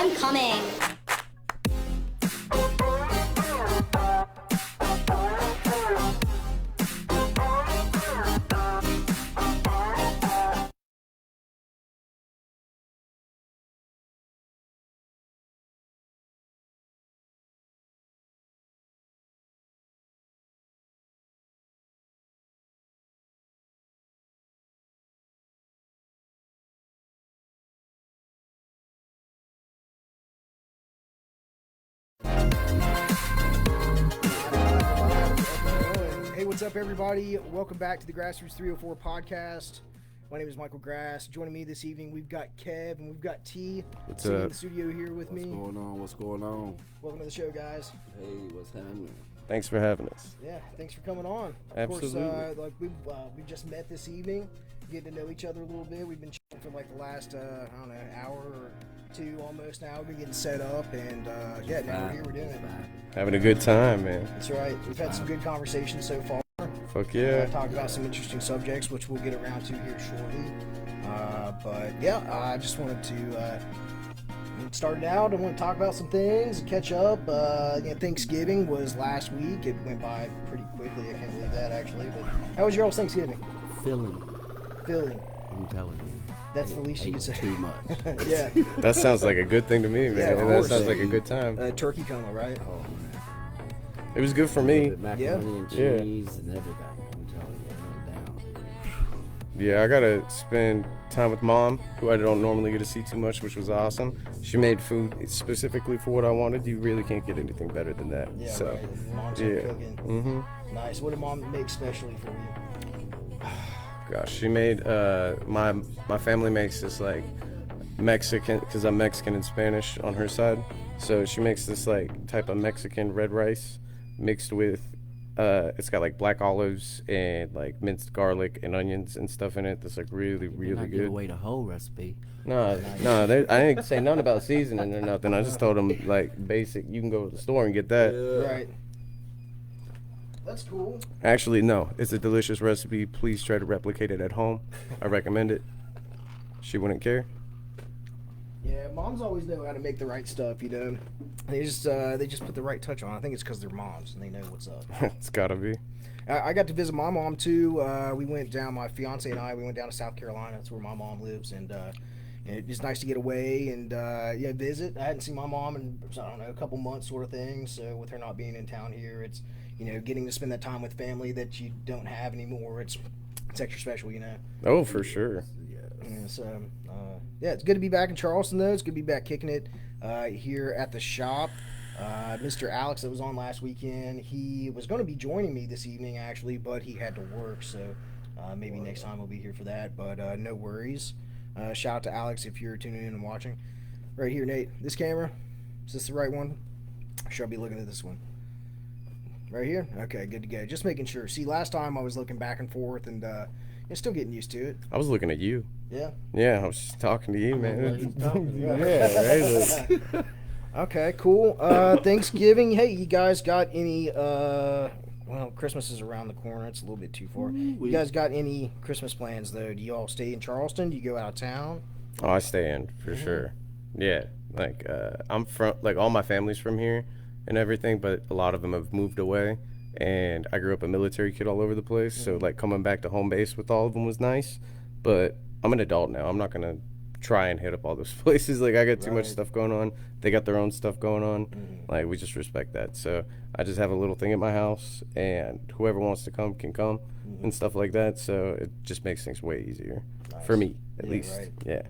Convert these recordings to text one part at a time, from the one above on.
I'm coming. Hey, what's up, everybody? Welcome back to the Grassroots 304 podcast. My name is Michael Grass. Joining me this evening, we've got Kev and we've got T. What's sitting up? in the studio here with me. What's going on? Welcome to the show, guys. Hey, what's happening? Thanks for having us. Yeah, thanks for coming on. Absolutely. Of course, we just met this evening, getting to know each other a little bit. We've been chatting for like the last, hour or two almost now. We've been getting set up, and now we're here, we're doing it. Having a good time, man. That's right. We've had some good conversations so far. Fuck yeah. Talked about some interesting subjects, which we'll get around to here shortly. I just wanted to start it out. I want to talk about some things, catch up. Thanksgiving was last week. It went by pretty quickly. I can't believe that, actually. But how was your all's Thanksgiving? Filling. I'm telling you. That's the least you Ate could say. too much. Yeah. That sounds like a good thing to me, man. Yeah, of That course. sounds like a good time. Turkey coma, right? Oh, man. It was good for me. Macaroni and cheese and everything. I'm telling you, it went down. Yeah, I got to spend time with Mom, who I don't normally get to see too much, which was awesome. She made food specifically for what I wanted. You really can't get anything better than that. Yeah, so, right. Mom's yeah. cooking. Mm-hmm. Nice. What did Mom make specially for you? Gosh, she made, my family makes this, like, Mexican, because I'm Mexican and Spanish on her side. So she makes this, like, type of Mexican red rice mixed with, it's got, like, black olives and, like, minced garlic and onions and stuff in it that's, like, really, really Not good. give away the whole recipe. No, I didn't say nothing about seasoning or nothing. I just told them, like, basic, you can go to the store and get that. Right. That's cool. Actually, no, it's a delicious recipe. Please try to replicate it at home. I recommend it. She wouldn't care. Yeah, moms always know how to make the right stuff, you know. They just put the right touch on. I think it's because they're moms and they know what's up. It's gotta be. I got to visit my mom too. We went down, my fiance and I. We went down to South Carolina. That's where my mom lives, and it was nice to get away and visit. I hadn't seen my mom in a couple months, sort of thing. So with her not being in town here, it's getting to spend that time with family that you don't have anymore. It's extra special, you know. Oh, for sure. Yeah, so, it's good to be back in Charleston, though. It's good to be back kicking it here at the shop. Mr. Alex that was on last weekend, he was going to be joining me this evening, actually, but he had to work, so maybe next time we'll be here for that, but no worries. Shout out to Alex if you're tuning in and watching. Right here, Nate. This camera, is this the right one? Should I be looking at this one? Right here? Okay, good to go. Just making sure. See, last time I was looking back and forth and still getting used to it. I was looking at you. Yeah? Yeah, I was just talking to you, man. Yeah, right. Okay, cool. Thanksgiving. Hey, you guys got any, Christmas is around the corner. It's a little bit too far. You guys got any Christmas plans, though? Do you all stay in Charleston? Do you go out of town? Oh, I stay in, for sure. Yeah, like, I'm from, like, all my family's from here and everything, but a lot of them have moved away. And I grew up a military kid all over the place, so, like, coming back to home base with all of them was nice. But I'm an adult now. I'm not going to try and hit up all those places. Like, I got too much stuff going on. They got their own stuff going on. Like, we just respect that. So I just have a little thing at my house, and whoever wants to come can come and stuff like that. So it just makes things way easier for me, at least. Right. Yeah.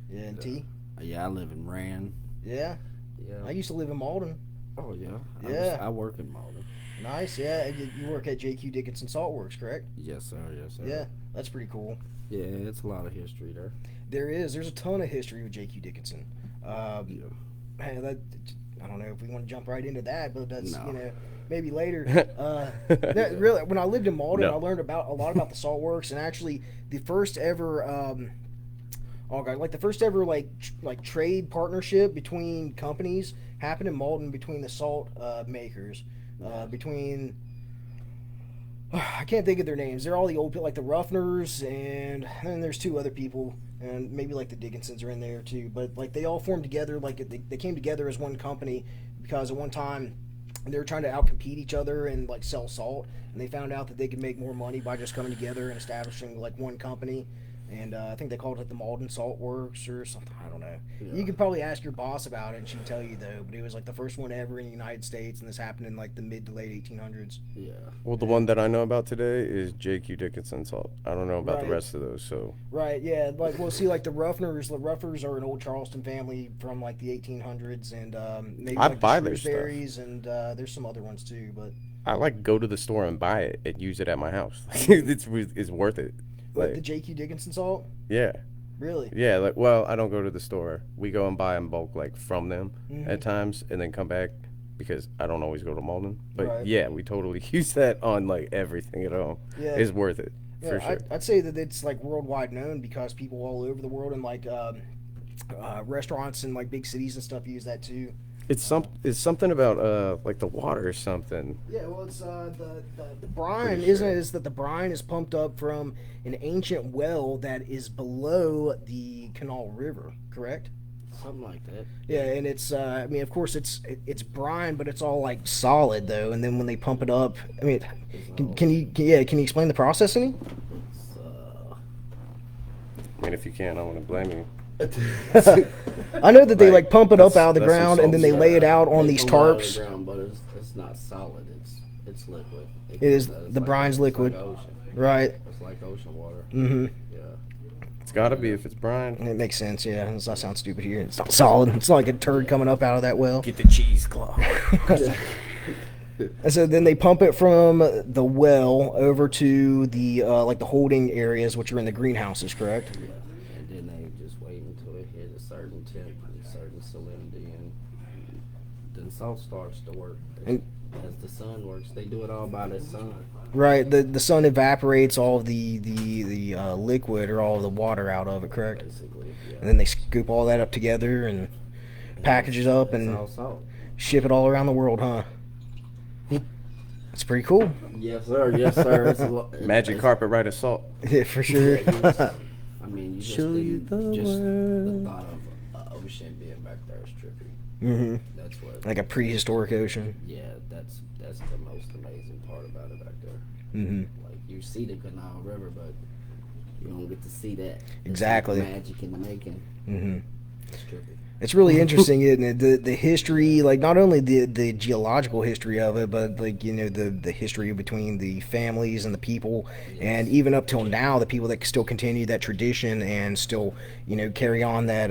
Yeah, and T? Yeah, I live in Rand. Yeah? Yeah. I used to live in Malden. Oh, yeah? Yeah. I work in Malden. Nice, yeah. You work at J.Q. Dickinson Salt Works, correct? Yes, sir. Yes, sir. Yeah, that's pretty cool. Yeah, it's a lot of history there. There is. There's a ton of history with J.Q. Dickinson. Yeah. Man, I don't know if we want to jump right into that, but that's, maybe later. Really, when I lived in Malden, I learned a lot about the salt works, and actually the first ever, trade partnership between companies happened in Malden between the salt makers, between I can't think of their names. They're all the old people, like the Ruffners, and then there's two other people and maybe like the Dickinsons are in there too. But like they all formed together, like they came together as one company because at one time they were trying to outcompete each other and like sell salt, and they found out that they could make more money by just coming together and establishing like one company. And I think they called it the Malden Salt Works or something. I don't know. Yeah. You could probably ask your boss about it, and she'd tell you though. But it was like the first one ever in the United States, and this happened in like the mid to late 1800s. Yeah. Well, the one that I know about today is J.Q. Dickinson salt. I don't know about the Right. rest of those. So Right, yeah. Like, we'll see, like the Ruffners. The Ruffers are an old Charleston family from like the 1800s, and maybe I like buy the their stuff. Shrewsberries, and there's some other ones too. But I like go to the store and buy it and use it at my house. It's worth it. like the J.Q. Dickinson salt, Yeah. really. Yeah, like, well, I don't go to the store. We go and buy in bulk, like, from them Mhm. at times, and then come back because I don't always go to Malden. But, Right. yeah, we totally use that on, like, everything at home. Yeah. It's worth it, Yeah, for sure. I'd say that it's like worldwide known because people all over the world and like restaurants and like big cities and stuff use that too. It's something about, like, the water or something. Yeah, well, it's the brine, isn't it? Is that the brine is pumped up from an ancient well that is below the Canal River, correct? Something like that. Yeah, and it's I mean, of course, it's brine, but it's all like solid though. And then when they pump it up, I mean, can you explain the process any? It's, I mean, if you can, I want to blame you. I know that they Like, like pump it up out of the that's some ground and then they salt. lay it out on they these come out of the tarps. ground, but it's not solid. It's liquid. It is It's the brine's it's liquid, Like ocean. right? It's like ocean water. Mm-hmm. Yeah. It's got to be if it's brine. It makes sense. Yeah, it does not sound stupid here. It's not solid. It's not like a turd coming up out of that well. Get the cheesecloth. And so then they pump it from the well over to the like the holding areas, which are in the greenhouses, correct? Yeah. And then they just wait until it hit a certain temp and a certain salinity, and then salt starts to work. And- As the sun works, they do it all by the sun. Right. The sun evaporates all of the liquid or all of the water out of it, correct? Basically. Yeah. And then they scoop all that up together and package it up It's and all salt. ship it all around the world, huh? It's pretty cool. Yes, sir. Yes, sir. Magic it's- carpet right of salt. Yeah, for sure. I mean, you just Show you didn't- the just world. the thought of ocean being back there is trippy. hmm That's what. Like a prehistoric ocean. Yeah, that's the most amazing part about it back there. hmm Like you see the Canal River, but you don't get to see that. It's Exactly. like magic in the making. hmm It's trippy. It's really interesting, isn't it? The history, like not only the geological history of it, but like the history between the families and the people, and even up till now, the people that still continue that tradition and still carry on that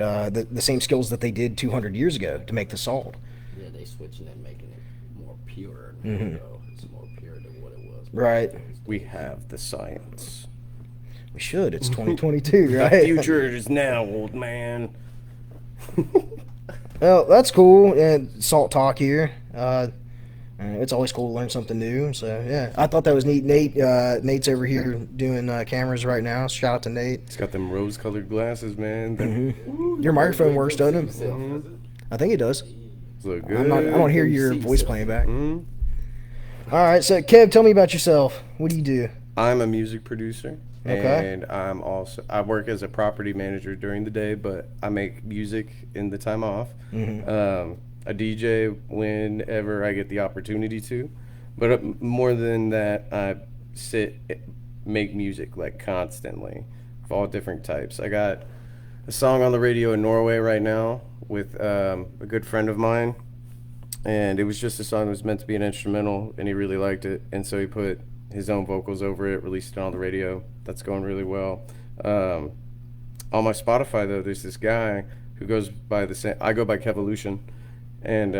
the same skills that they did 200 years ago to make the salt. Yeah, they switching it, making it more pure. Mhm. It's more pure than what it was. Right. We have the science. We should. It's 2022, The right? future is now, old man. Well, that's cool. And salt talk here. It's always cool to learn something new. So yeah, I thought that was neat. Nate's over here doing cameras right now. Shout out to Nate. It's got them rose-colored glasses, man. Mhm. Your microphone works, doesn't it? Mhm. I think it does. Look good. I don't hear You your see voice yourself. playing back. Mhm. All right, so Kev, tell me about yourself. What do you do? I'm a music producer. Okay. And I work as a property manager during the day, but I make music in the time off. Mhm. I DJ whenever I get the opportunity to, but more than that, I make music like constantly, of all different types. I got a song on the radio in Norway right now with a good friend of mine, and it was just a song that was meant to be an instrumental, and he really liked it, and so he put his own vocals over it, released it on the radio. That's going really well. On my Spotify, though, there's this guy who goes by the same. I go by KEVOLUTION, and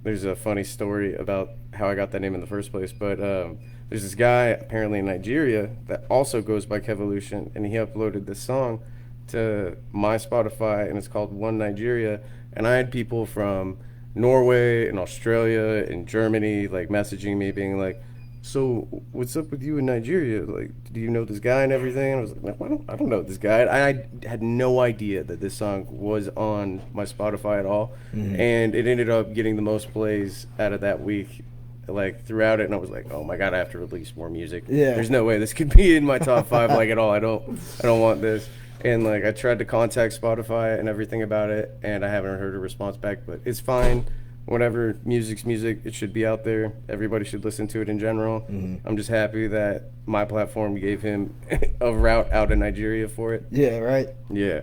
there's a funny story about how I got that name in the first place. But there's this guy apparently in Nigeria that also goes by KEVOLUTION, and he uploaded this song to my Spotify, and it's called One Nigeria. And I had people from Norway and Australia and Germany like messaging me, being like, "So what's up with you in Nigeria? Like, do you know this guy and everything?" And I was like, "No, I don't know this guy." I had no idea that this song was on my Spotify at all, and it ended up getting the most plays out of that week, like throughout it. And I was like, "Oh my god, I have to release more music. Yeah. There's no way this could be in my top 5 like at all. I don't want this." And like I tried to contact Spotify and everything about it, and I haven't heard a response back. But it's fine. Whatever, music's music. It should be out there. Everybody should listen to it in general. I'm just happy that my platform gave him a route out of Nigeria for it. Yeah, right. Yeah.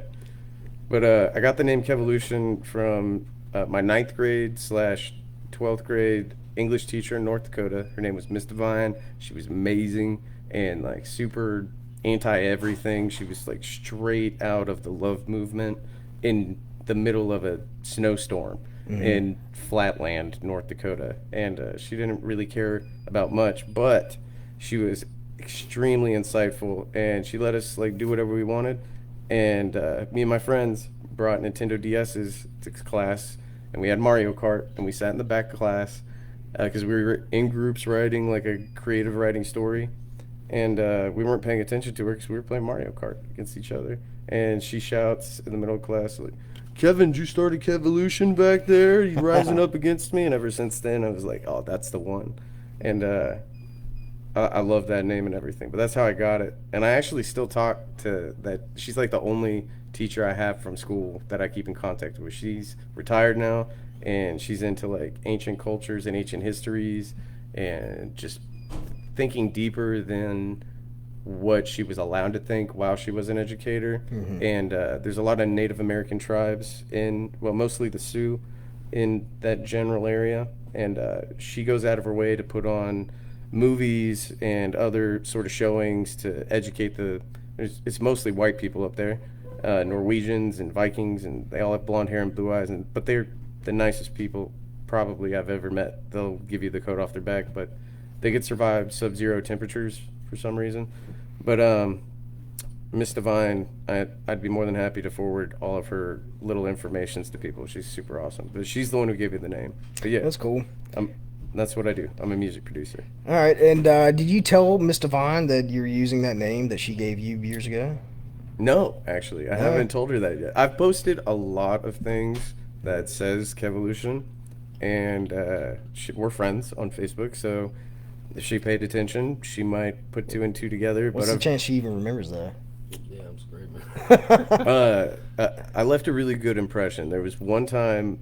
But I got the name KEVOLUTION from my 9th grade / 12th grade English teacher in North Dakota. Her name was Miss Divine. She was amazing and like super anti-everything. She was like straight out of the love movement in the middle of a snowstorm in Flatland, North Dakota. And she didn't really care about much, but she was extremely insightful, and she let us like do whatever we wanted. And me and my friends brought Nintendo DS's to class, and we had Mario Kart, and we sat in the back of class because we were in groups writing like a creative writing story, and we weren't paying attention to her because we were playing Mario Kart against each other. And she shouts in the middle of class like, "Kevin, did you start a KEVOLUTION back there? You rising up against me?" And ever since then, I was like, "Oh, that's the one." And I love that name and everything, but that's how I got it. And I actually still talk to that. She's like the only teacher I have from school that I keep in contact with. She's retired now, and she's into like ancient cultures and ancient histories and just thinking deeper than what she was allowed to think while she was an educator. And there's a lot of Native American tribes mostly the Sioux in that general area. And she goes out of her way to put on movies and other sort of showings to educate it's mostly white people up there, Norwegians and Vikings, and they all have blonde hair and blue eyes, but they're the nicest people probably I've ever met. They'll give you the coat off their back, but they could survive sub-zero temperatures for some reason. But Miss Divine, I'd be more than happy to forward all of her little informations to people. She's super awesome, but she's the one who gave me the name. But yeah, That's cool. That's what I do. I'm a music producer. All right, and did you tell Miss Divine that you're using that name that she gave you years ago? No, actually, I haven't told her that yet. I've posted a lot of things that says KEVOLUTION, and we're friends on Facebook, so if she paid attention, she might put 2 and 2 together. What's the chance she even remembers that? Yeah, I'm screaming. I left a really good impression. There was one time,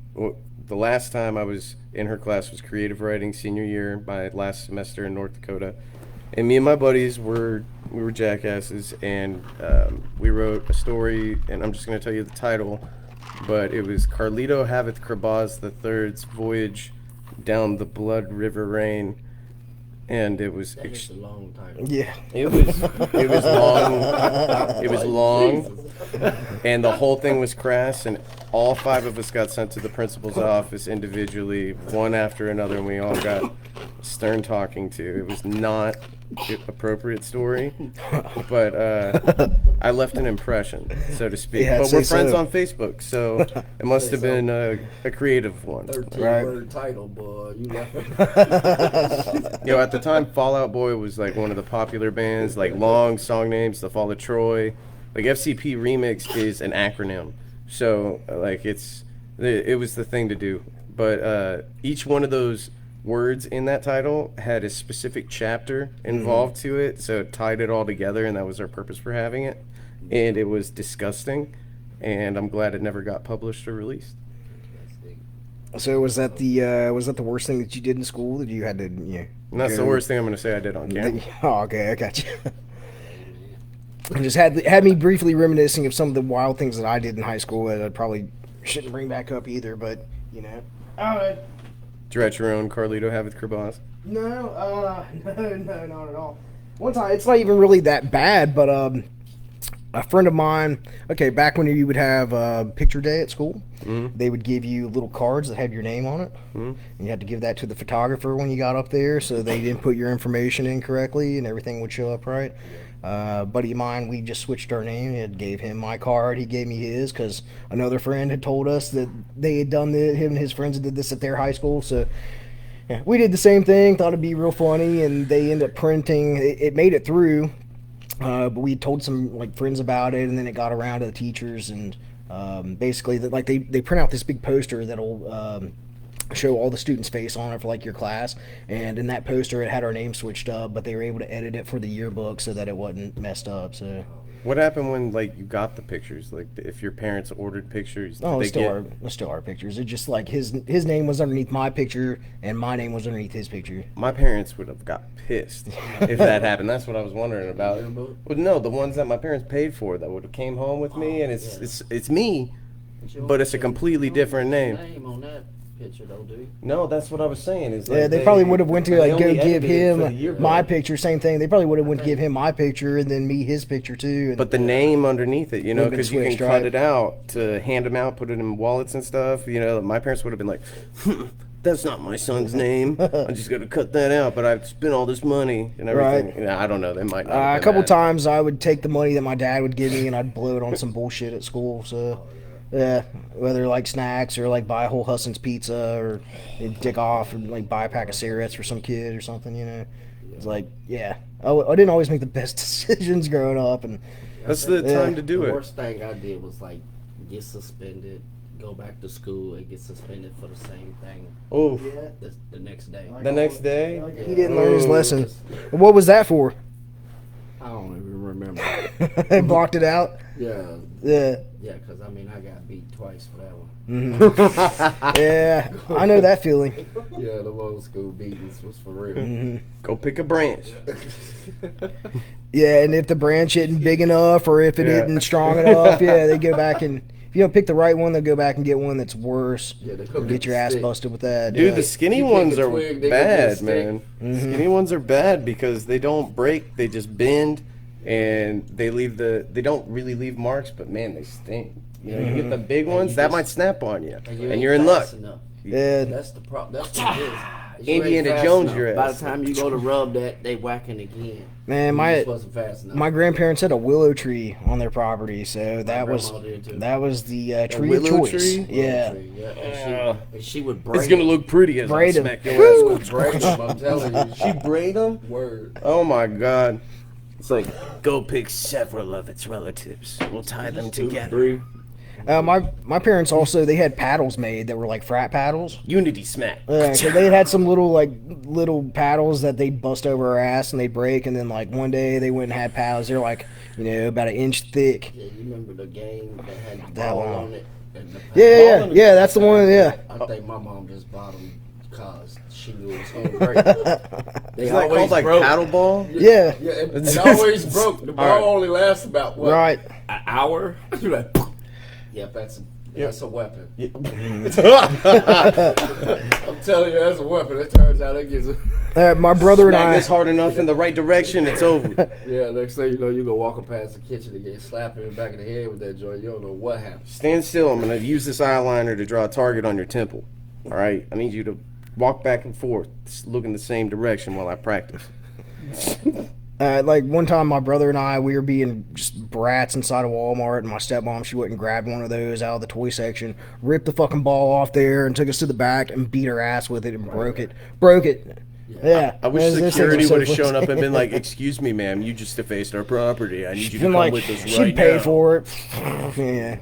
the last time I was in her class was creative writing senior year, my last semester in North Dakota. And me and my buddies we were jackasses, and we wrote a story, and I'm just going to tell you the title, but it was Carlito Haveth Krabaz III's Voyage Down the Blood River Rain. And it was That's a long time. Yeah. it was long. It was long, and the whole thing was crass. And all 5 of us got sent to the principal's office individually, one after another, and we all got stern talking to. It was not an appropriate story, but I left an impression, so to speak. Yeah, but say we're friends so. on Facebook, so it must have been a creative one. 13-word title, boy. You left. At the time, Fall Out Boy was like one of the popular bands, like long song names, The Fall of Troy. Like FCP Remix is an acronym, so like it was the thing to do. But each one of those words in that title had a specific chapter involved to it, so it tied it all together, and that was our purpose for having it. And it was disgusting, and I'm glad it never got published or released. So was that the worst thing that you did in school that you had to And that's the worst thing I'm going to say I did on camera. Oh, okay, I got you. It just had me briefly reminiscing of some of the wild things that I did in high school that I probably shouldn't bring back up either, but Did you write your own Carlito Haveth Krabaz? No, not at all. One time, it's not even really that bad, but a friend of mine, back when you would have picture day at school, they would give you little cards that had your name on it, and you had to give that to the photographer when you got up there, so they didn't put your information in correctly, and everything would show up right. Buddy of mine, we just switched our name and gave him my card. He gave me his because another friend had told us that they had done him and his friends did this at their high school, so yeah, we did the same thing, thought it'd be real funny, and they ended up printing. It made it through, but we told some friends about it, and then it got around to the teachers, and basically they print out this big poster that'll show all the students' face on it for your class, and in that poster it had our name switched up, but they were able to edit it for the yearbook so that it wasn't messed up. So What happened when like you got the pictures? Like if your parents ordered pictures, Oh, did it's they still get? our, it's still our pictures. It's just like his name was underneath my picture and my name was underneath his picture. My parents would have got pissed if that happened. That's what I was wondering about. Well, no, the ones that my parents paid for that would have came home with me, and it's me, but it's a completely different name. Name on that picture though, dude. No, that's what I was saying. Is Yeah, like they probably would have went to they like go only give edited it for the him yearbook. my picture, same thing. They probably would have went to give him my picture and then me his picture too. And But the name underneath it, you know, Would've been because you can switched, cut right? it out to hand them out, put it in wallets and stuff. You know, my parents would have been like, "That's not my son's name. I'm just gonna cut that out." But I've spent all this money and everything. Right. You know, I don't know. They might. Not have a been couple mad. times I would take the money that my dad would give me and I'd blow it on some bullshit at school. So, yeah, whether like snacks or like buy a whole Husson's pizza or dick off and like buy a pack of cigarettes for some kid or something, you know. It's like, yeah, I didn't always make the best decisions growing up, and That's the time to do The it. worst thing I did was like get suspended, go back to school, and get suspended for the same thing Oh, the next day. the next day. he didn't learn his Oh. lesson. What was that for? I don't even remember. They blocked it out. Yeah, Yeah. because I mean I got beat twice for that one. Yeah, I know that feeling. Yeah, the old school beatings was for real. Mm-hmm. Go pick a branch. Yeah, and if the branch isn't big enough or if it Yeah. not strong enough, yeah, they go back and if you don't pick the right one, they'll go back and get one that's worse. Yeah, they go And get get your the ass stick. busted with that. Dude, yeah. the skinny You pick ones a are twig, they go get a bad, stick. man. Skinny ones are bad because they don't break; they just bend, and they don't really leave marks, but man, they sting. You know, you get the big ones, you that just- might snap on you, And and you're in luck. Yeah. That's the problem. That's what it is. You ain't Indiana fast Jones enough. your By ass. the time you go to rub that, they whacking again. Man, You my just wasn't fast enough. my grandparents had a willow tree on their property, so that was grandma did, too. the tree of willow choice. tree? Yeah. And she would braid It's gonna look pretty as I Braid 'em. smack your ass. would braid them, I'm telling you. She braid them? Word. Oh my god. It's like, go pick several of its relatives. We'll tie them together. My parents also they had paddles made that were like frat paddles. Unity smack. So they had some little paddles that they'd bust over our ass and they'd break, and then like one day they went and had paddles. They're like, about an inch thick. Yeah, you remember the game that had the That ball one. on it? And the Yeah, that's the one. Yeah. I think my mom just bought them because she knew it was going to break. They Is that called like broke. paddle ball? Yeah. Yeah, it always broke. The ball Right. only lasts about, what, Right. an hour? You're like, yep, that's a weapon. I'm telling you, that's a weapon. It turns out it gives a... My brother and Smack I. this hard enough in the right direction, it's over. Yeah, next thing you know, you go walking past the kitchen and get slapped in the back of the head with that joint. You don't know what happened. Stand still. I'm going to use this eyeliner to draw a target on your temple. All right? I need you to walk back and forth, look in the same direction while I practice. Like one time, my brother and I, we were being just brats inside of Walmart, and my stepmom, she went and grabbed one of those out of the toy section, ripped the fucking ball off there, and took us to the back and beat her ass with it and broke it. Yeah. I wish Those things security are so would have shown up and funny. been like, "Excuse me, ma'am, you just defaced our property. I need you to Been come like, with us she'd right pay now." for it. Yeah.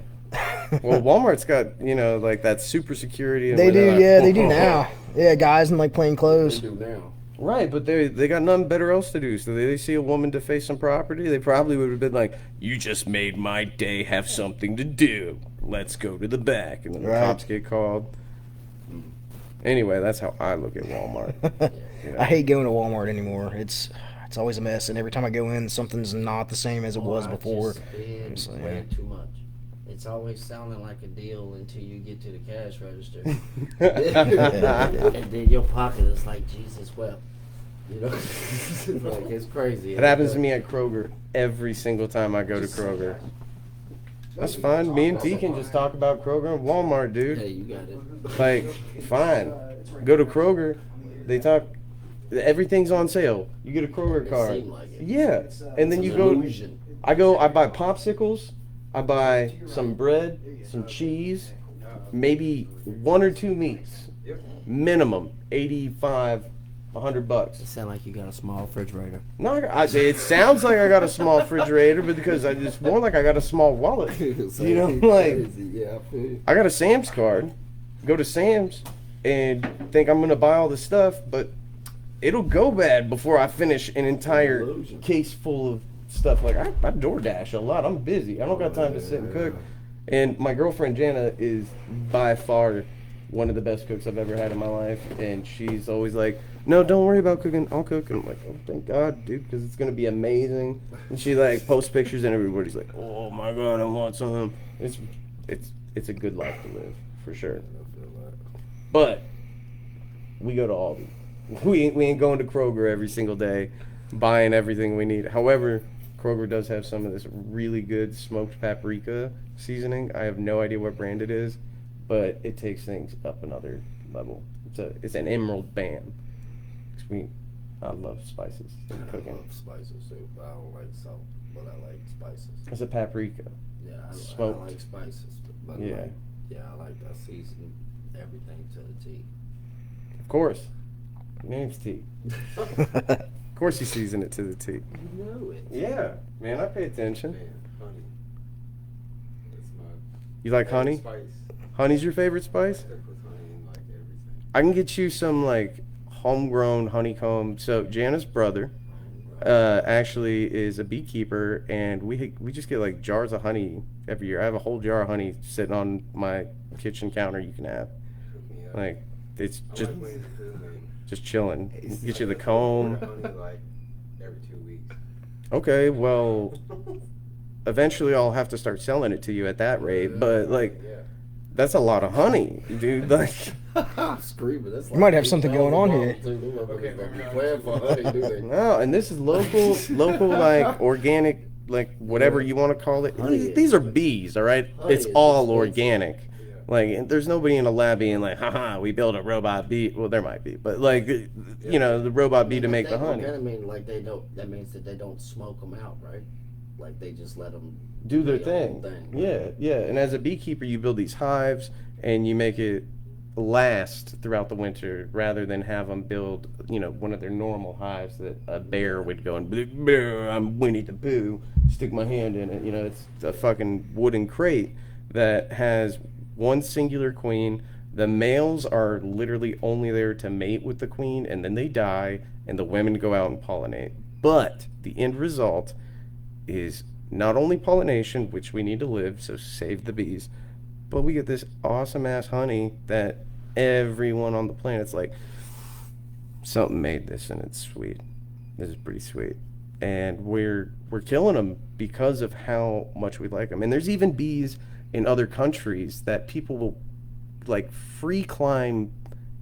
Well, Walmart's got, like that super security. And They do, whatnot. yeah, they do now. Yeah, guys in like plain They clothes. do now. Right, but they got nothing better else to do. So they see a woman deface some property, they probably would have been like, "You just made my day have something to do. Let's go to the back." And then the Right. cops get called. Anyway, that's how I look at Walmart. I hate going to Walmart anymore. It's always a mess, and every time I go in, something's not the same as it was I before. just spend So, way too much. It's always sounding like a deal until you get to the cash register. And then your pocket is like, Jesus wept. You know? Like, it's crazy. It happens to me at Kroger every single time I go to Kroger. That's fine. Me and T can just talk about Kroger and Walmart, dude. Hey, you got it. Like, fine. Go to Kroger. They talk. Everything's on sale. You get a Kroger It card. seemed like it. Yeah, and then It's you an go. illusion. I buy popsicles. I buy some bread, some cheese, maybe one or two meats. Minimum $85, $100. It sounds like you got a small refrigerator. No, it sounds like I got a small refrigerator, but because it's more like I got a small wallet. You know, like Yeah, I feel you. I got a Sam's card. Go to Sam's and think I'm gonna buy all this stuff, but it'll go bad before I finish an entire case full of stuff. Like I DoorDash a lot. I'm busy. I don't got time to sit and cook. And my girlfriend Jana is by far one of the best cooks I've ever had in my life. And she's always like, no, don't worry about cooking. I'll cook. And I'm like, oh, thank God, dude, because it's going to be amazing. And she like posts pictures and everybody's like, oh my God, I want some. It's a good life to live, for sure. But we go to Aldi. We ain't going to Kroger every single day buying everything we need. However, Kroger does have some of this really good smoked paprika seasoning. I have no idea what brand it is, but it takes things up another level. It's an emerald bam. I love spices in cooking. I love spices too, but I don't like salt, but I like spices. It's a paprika. Yeah, I like spices, but yeah. I like that season everything to the T. Of course. Your name's T. Of course you season it to the T. You know it. Yeah, man, I pay attention. Man, honey. That's my You like honey? spice. Honey's your favorite spice? I cook with honey and like everything. I can get you some like homegrown honeycomb. So Jana's brother actually is a beekeeper, and we just get like jars of honey every year. I have a whole jar of honey sitting on my kitchen counter. You can have Cook me up. like it's I just like Winnie the Pooh, man. just chilling. Get you the I comb. order honey like every 2 weeks. Okay, well, eventually I'll have to start selling it to you at that rate. But like, Yeah. that's a lot of honey, dude. Like, Screaming. That's You might have something going on here. Okay, Playing for honey, do they? no, and this is local, like organic, like whatever you want to call it. Honey. These are bees, all right? Honey It's is all expensive. organic. Yeah. Like, and there's nobody in a lab being like, haha, we built a robot bee. Well, there might be, but like, you know, the robot bee to make the honey. Kind of mean like they don't. That means that they don't smoke them out, right? Like they just let them Do their own thing. Yeah, yeah. And as a beekeeper, you build these hives and you make it last throughout the winter rather than have them build, you know, one of their normal hives that a bear would go and be like, "Bear, I'm Winnie the Pooh," stick my hand in it. You know, it's a fucking wooden crate that has one singular queen. The males are literally only there to mate with the queen, and then they die, and the women go out and pollinate. But the end result is not only pollination, which we need to live, so save the bees, but we get this awesome ass honey that everyone on the planet's like, something made this and it's sweet. This is pretty sweet. And we're killing them because of how much we like them. And there's even bees in other countries that people will like free climb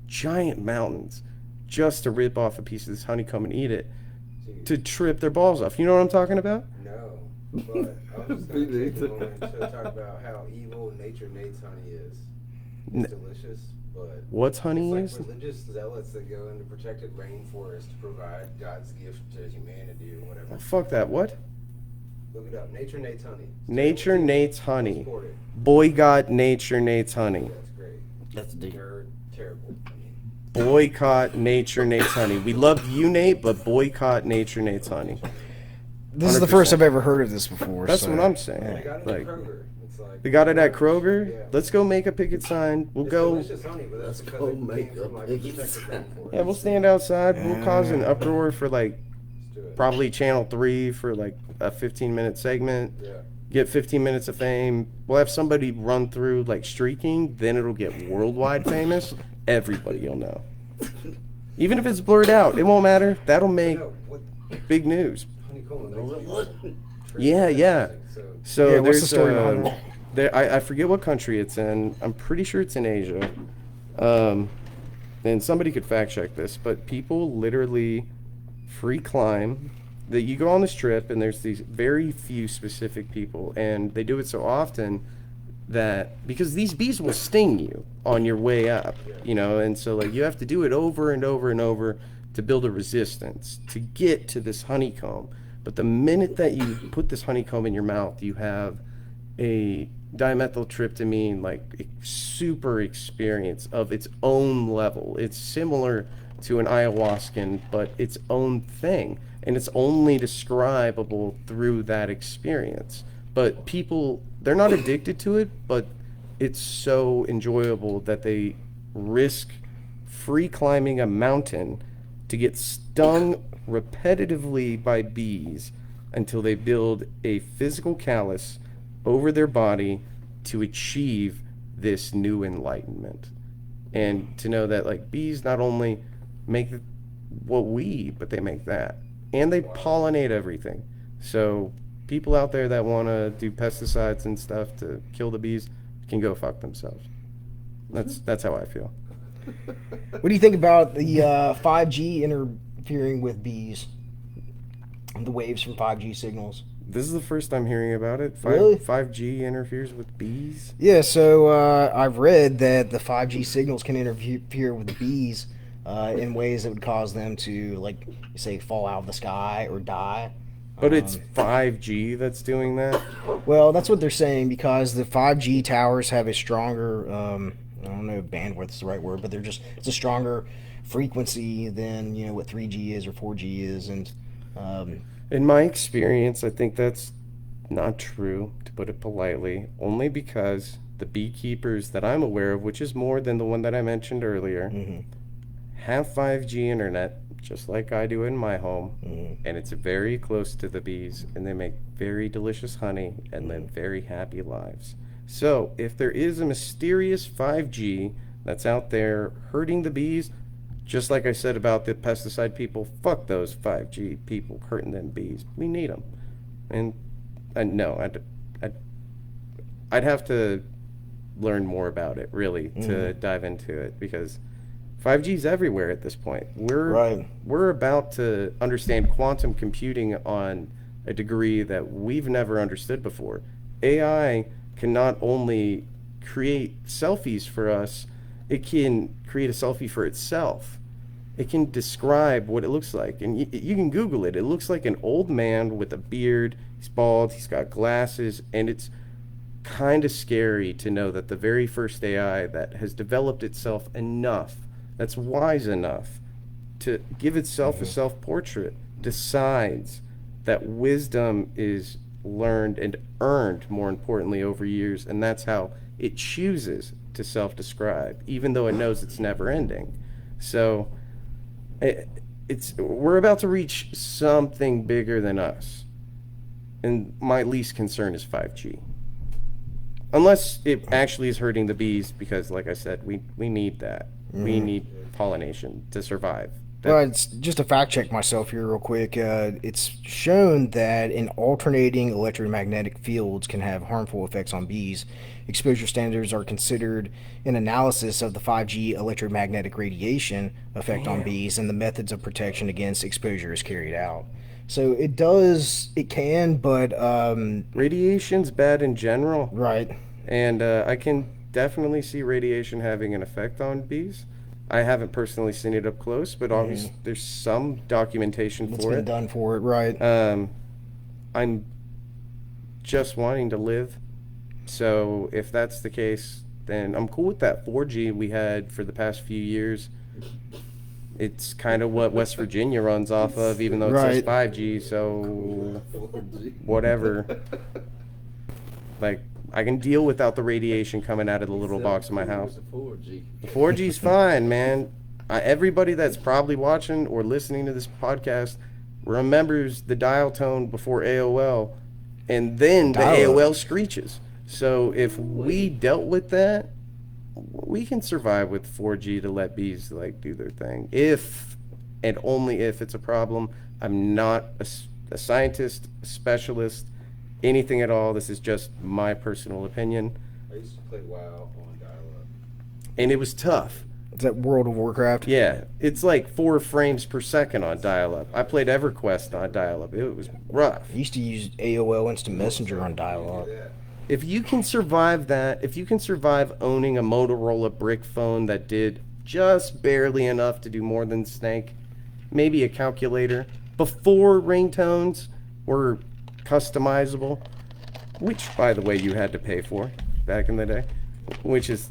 giant mountains just to rip off a piece of this honeycomb and eat it to trip their balls off. You know what I'm talking about? No, but I was just going to take a moment to talk about how evil nature Nate's honey is. It's delicious, but What's honey it's is? like religious zealots that go into protected rainforest to provide God's gift to humanity or whatever. Oh, fuck that. What? Look it up. Nature Nate's honey. Nature Nate's honey. Support it. Boycott Nature Nate's honey. That's great. That's deep. They're terrible. I mean, Boycott Nature Nate's honey. We love you, Nate, but boycott Nature Nate's honey. This is the first I've ever heard of this before. That's so, what I'm they saying. got it Like, at Kroger. It's like they got it at Kroger. Yeah. Let's go make a picket sign. We'll It's go. delicious honey, but that's Let's because go it make came a from like picket protected sign. rainforest. Yeah, we'll stand outside. We'll cause an uproar for like Let's do it. probably Channel 3 for like a 15-minute segment. Yeah. Get 15 minutes of fame. We'll have somebody run through like streaking. Then it'll get worldwide famous. Everybody will know. Even if it's blurred out, it won't matter. That'll make No, what big news. honeycomb? Yeah, yeah. So Yeah, what's the there's story behind it? I forget what country it's in. I'm pretty sure it's in Asia. And somebody could fact check this, but people literally free climb. That you go on this trip, and there's these very few specific people, and they do it so often that because these bees will sting you on your way up, you know, and so like you have to do it over and over and over to build a resistance to get to this honeycomb. But the minute that you put this honeycomb in your mouth, you have a dimethyltryptamine like super experience of its own level. It's similar to an ayahuascan, but its own thing, and it's only describable through that experience. But people, they're not addicted to it, but it's so enjoyable that they risk free climbing a mountain to get stung repetitively by bees until they build a physical callus over their body to achieve this new enlightenment. And to know that like bees not only make what we eat, but they make that. And they pollinate everything. So people out there that want to do pesticides and stuff to kill the bees can go fuck themselves. That's how I feel. What do you think about the 5G interfering with bees? The waves from 5G signals. This is the first I'm hearing about it. Really? 5G interferes with bees? Yeah, so I've read that the 5G signals can interfere with the bees in ways that would cause them to, like, say, fall out of the sky or die. But it's 5G that's doing that? Well, that's what they're saying, because the 5G towers have a stronger, I don't know if bandwidth is the right word, but it's a stronger frequency than, what 3G is or 4G is. And in my experience, I think that's not true, to put it politely, only because the beekeepers that I'm aware of, which is more than the one that I mentioned earlier, have 5G internet, just like I do in my home, and it's very close to the bees, and they make very delicious honey and live very happy lives. So if there is a mysterious 5G that's out there hurting the bees, just like I said about the pesticide people, fuck those 5G people hurting them bees. We need them. And no, I'd have to learn more about it, really, to dive into it, because 5G is everywhere at this point. We're about to understand quantum computing on a degree that we've never understood before. AI can not only create selfies for us, it can create a selfie for itself. It can describe what it looks like, and you can Google it. It looks like an old man with a beard. He's bald, he's got glasses, and it's kind of scary to know that the very first AI that has developed itself enough, that's wise enough to give itself a self-portrait, decides that wisdom is learned and earned, more importantly, over years, and that's how it chooses to self-describe, even though it knows it's never ending. So we're about to reach something bigger than us, and my least concern is 5G, unless it actually is hurting the bees, because like I said, we need that. We need pollination to survive. Well, it's just to fact check myself here real quick. It's shown that in alternating electromagnetic fields can have harmful effects on bees. Exposure standards are considered an analysis of the 5G electromagnetic radiation effect on bees, and the methods of protection against exposure is carried out. So it can, but radiation's bad in general. Right. And I can definitely see radiation having an effect on bees. I haven't personally seen it up close, but obviously there's some documentation for it. It's been done for it, right. I'm just wanting to live. So if that's the case, then I'm cool with that 4G we had for the past few years. It's kind of what West Virginia runs off of, even though it says 5G, so 4G. Whatever. Like, I can deal without the radiation coming out of the little box in my house. The 4G's fine, man. Everybody that's probably watching or listening to this podcast remembers the dial tone before AOL, and then the AOL screeches. So if we dealt with that, we can survive with 4G to let bees like do their thing. If and only if it's a problem. I'm not a scientist, a specialist, anything at all. This is just my personal opinion. I used to play WoW on dial-up. And it was tough. Is that World of Warcraft? Yeah, it's like 4 frames per second on dial-up. I played EverQuest on dial-up. It was rough. I used to use AOL Instant Messenger on dial-up. If you can survive that, if you can survive owning a Motorola brick phone that did just barely enough to do more than Snake, maybe a calculator, before ringtones were customizable, which, by the way, you had to pay for back in the day, which is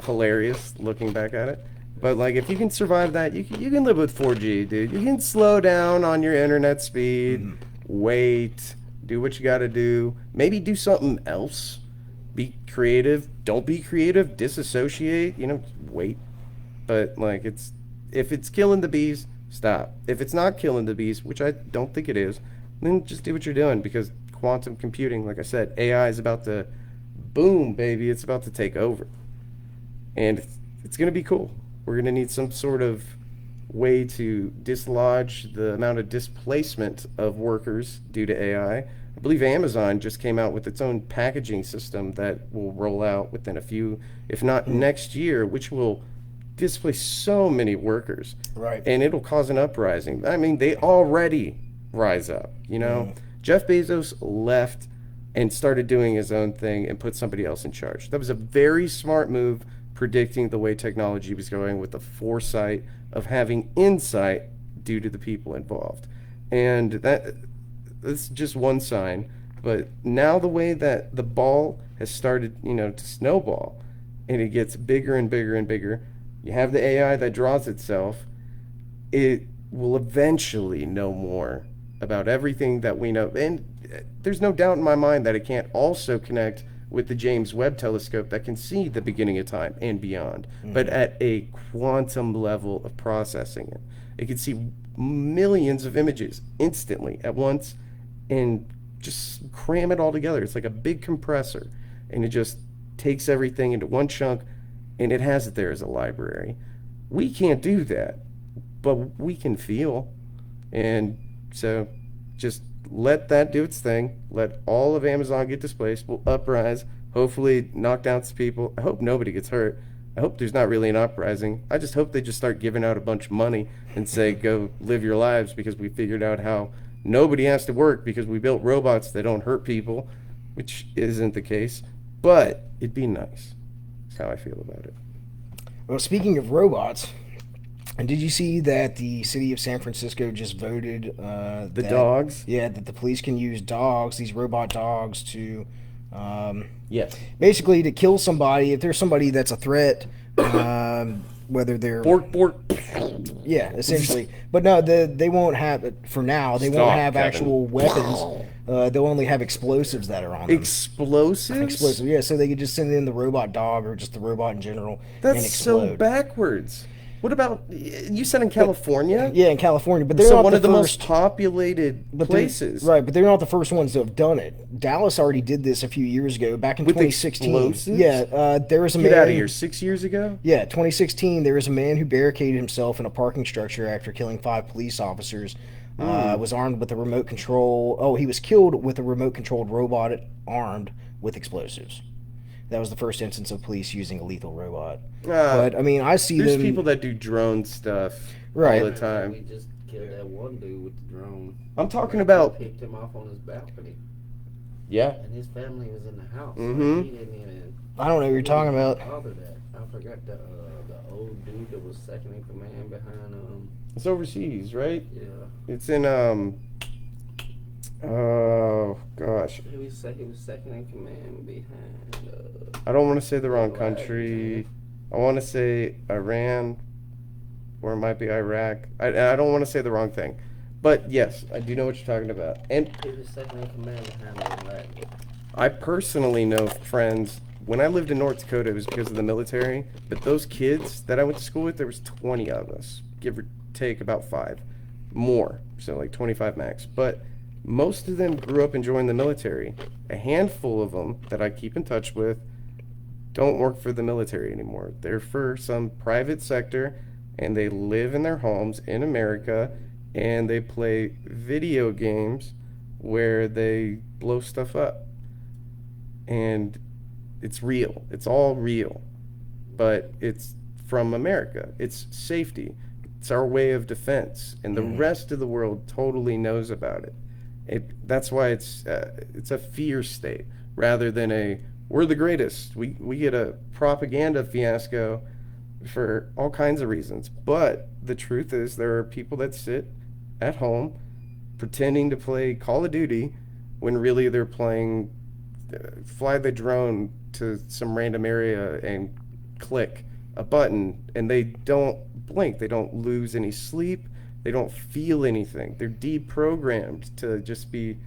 hilarious looking back at it. But like, if you can survive that, you can live with 4G, dude. You can slow down on your internet speed, wait, do what you got to do, maybe do something else, be creative, don't be creative, disassociate, wait. But like, if it's killing the bees, stop. If it's not killing the bees, which I don't think it is, then just do what you're doing, because quantum computing, like I said, AI is about to boom, baby. It's about to take over. And it's going to be cool. We're going to need some sort of way to dislodge the amount of displacement of workers due to AI. I believe Amazon just came out with its own packaging system that will roll out within a few, if not next year, which will displace so many workers. Right. And it'll cause an uprising. I mean, they already rise up, you know? Jeff Bezos left and started doing his own thing and put somebody else in charge. That was a very smart move, predicting the way technology was going, with the foresight of having insight due to the people involved. And that's just one sign. But now the way that the ball has started, you know, to snowball, and it gets bigger and bigger and bigger, you have the AI that draws itself, it will eventually know more about everything that we know. And there's no doubt in my mind that it can't also connect with the James Webb Telescope that can see the beginning of time and beyond, but at a quantum level of processing it. It can see millions of images instantly at once and just cram it all together. It's like a big compressor, and it just takes everything into one chunk, and it has it there as a library. We can't do that, but we can feel. And so just let that do its thing. Let all of Amazon get displaced. We'll uprise, hopefully knock down some people. I hope nobody gets hurt. I hope there's not really an uprising. I just hope they just start giving out a bunch of money and say, go live your lives, because we figured out how nobody has to work because we built robots that don't hurt people, which isn't the case. But it'd be nice. That's how I feel about it. Well, speaking of robots, and did you see that the city of San Francisco just voted The dogs? Yeah, that the police can use dogs, these robot dogs, to Yes. basically to kill somebody if there's somebody that's a threat, whether they're Bork. yeah, essentially. But no, they won't have for now. They won't have Kevin. actual weapons. They'll only have explosives that are on them. Explosives? Explosive, yeah. So they could just send in the robot dog or just the robot in general and That's explode. so backwards. What about, you said in California? Yeah, in California, but they're So not one the of the first, most populated but places. right? But they're not the first ones to have done it. Dallas already did this a few years ago, back in With 2016. explosives? Yeah, there was a Get man. out of here. 6 years ago? Yeah, 2016. There was a man who barricaded himself in a parking structure after killing 5 police officers. Was armed with a remote control. Oh, he was killed with a remote controlled robot armed with explosives. That was the first instance of police using a lethal robot. But I mean, I see There's them. people that do drone stuff Right. all the We time. just killed that one dude with the drone. I'm talking about, Picked him off on his balcony, yeah. and his family was in the house. Mhm. He didn't even I don't know what you're talking about. bother that. I forgot the old dude that was second in command behind It's overseas, right? yeah. It's in, oh, gosh. He was second in command behind I don't want to say the wrong Iraq, country. I want to say Iran, or it might be Iraq. I don't want to say the wrong thing. But yes, I do know what you're talking about. And he was second in command behind Iraq. I personally know friends. When I lived in North Dakota, it was because of the military. But those kids that I went to school with, there was 20 of us, give or take about 5. More, so like 25 max. But most of them grew up and joined the military. A handful of them that I keep in touch with don't work for the military anymore. They're for some private sector, and they live in their homes in America, and they play video games where they blow stuff up. And it's real. It's all real. But it's from America. It's safety. It's our way of defense. And the rest of the world totally knows about it. That's why it's a fear state rather than a we're the greatest. We get a propaganda fiasco for all kinds of reasons. But the truth is there are people that sit at home pretending to play Call of Duty when really they're playing fly the drone to some random area and click a button, and they don't blink. They don't lose any sleep. They don't feel anything. They're deprogrammed to just be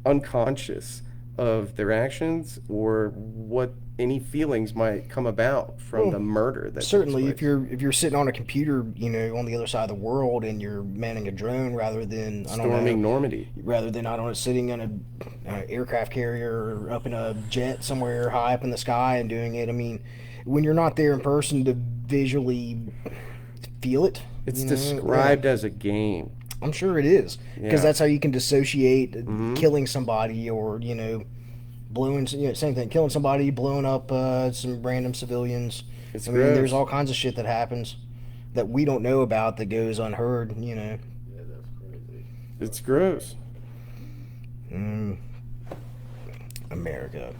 unconscious of their actions or what any feelings might come about from the murder. That Certainly, takes place. if you're sitting on a computer, on the other side of the world, and you're manning a drone rather than Storming Normandy. rather than sitting in an aircraft carrier or up in a jet somewhere high up in the sky and doing it. I mean, when you're not there in person to visually feel it, It's described as a game. I'm sure it is, because that's how you can dissociate killing somebody or blowing, same thing, killing somebody, blowing up some random civilians. It's I mean, gross. there's all kinds of shit that happens that we don't know about that goes unheard. Yeah, that's crazy. It's gross. America.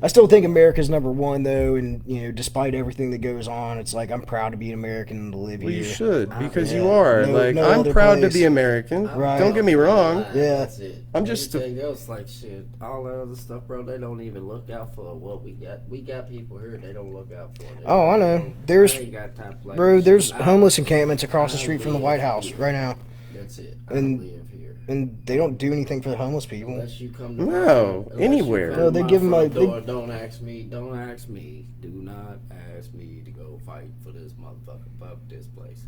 I still think America's number one, though, and despite everything that goes on, it's like I'm proud to be an American and to live Well, here. you should, because Yeah. you are. No I'm other proud place. to be American. Right. Don't get me wrong. Yeah. That's it. I'm just Everything else, like shit, all that other stuff, bro. They don't even look out for what we got. We got people here they don't look out for. Oh, I know. There's, I ain't got time to play bro, this there's shit. homeless encampments across the street from the White House right now, That's it. I And- don't live here. and they don't do anything for the homeless people. Unless you come to No, unless you anywhere. come No, to they my give 'em front a- door, don't ask me. Do not ask me to go fight for this motherfucker. Fuck this place.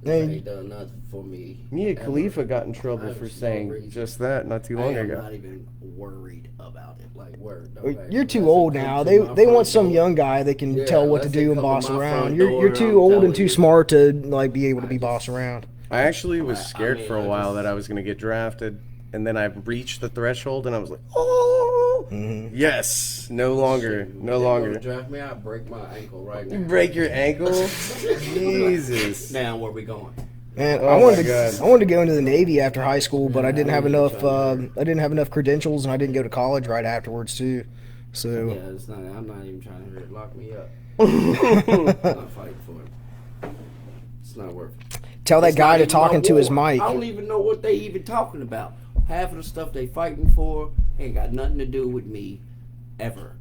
They Hey. ain't done nothing for me. Mia ever. Khalifa got in trouble for There's no saying reason. just that not too I long am ago. not even worried about it. Like, word. don't Well, ask You're me. too Unless old they come now. to They my they want front some door. young guy that can Yeah, tell what to unless do they and come to boss my around. front You're door, too I'm old and telling too you. smart to be able to be boss around. I actually was I scared mean, for a I while just- that I was going to get drafted, and then I reached the threshold, and I was like, oh, yes, no longer, Shit, no if they longer. gonna draft me, I'll break my ankle right You now. break your ankle? Jesus. Now where we going? Man, Oh I my wanted God. to go into the Navy after high school, but I didn't have enough. I didn't have enough credentials, and I didn't go to college right afterwards too. So Yeah, it's not. I'm not even trying to hear it. Lock me up. I'm not fighting for it. It's not worth it. tell that It's guy not to even talk my into his war. mic. I don't even know what they even talking about. Half of the stuff they fighting for ain't got nothing to do with me, ever.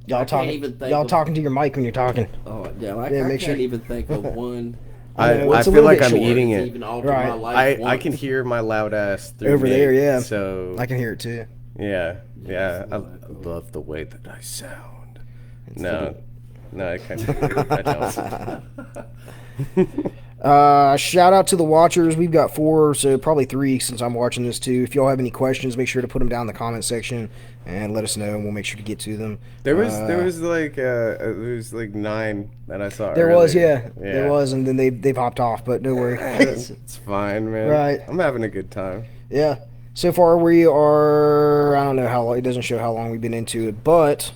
Y'all I talking? can't even think Y'all of- talking to your mic when you're talking. Oh yeah, I Yeah, can't make sure- even think of one. I know, it's a feel little like bit I'm short. eating that's it. even altered Right. my life I can once. hear my loud ass through Over Nate, there, yeah. So I can hear it too. yeah, Yeah, I it's not love the way that I sound. It's No, I can't. I don't. Shout out to the watchers. We've got 4, so probably 3 since I'm watching this too. If y'all have any questions, make sure to put them down in the comment section and let us know, and we'll make sure to get to them. There was like 9 that I saw. There was, earlier. there was, and then they've hopped off, but no worry. It's fine, man. Right. I'm having a good time. Yeah. So far we are, I don't know how long, it doesn't show how long we've been into it, but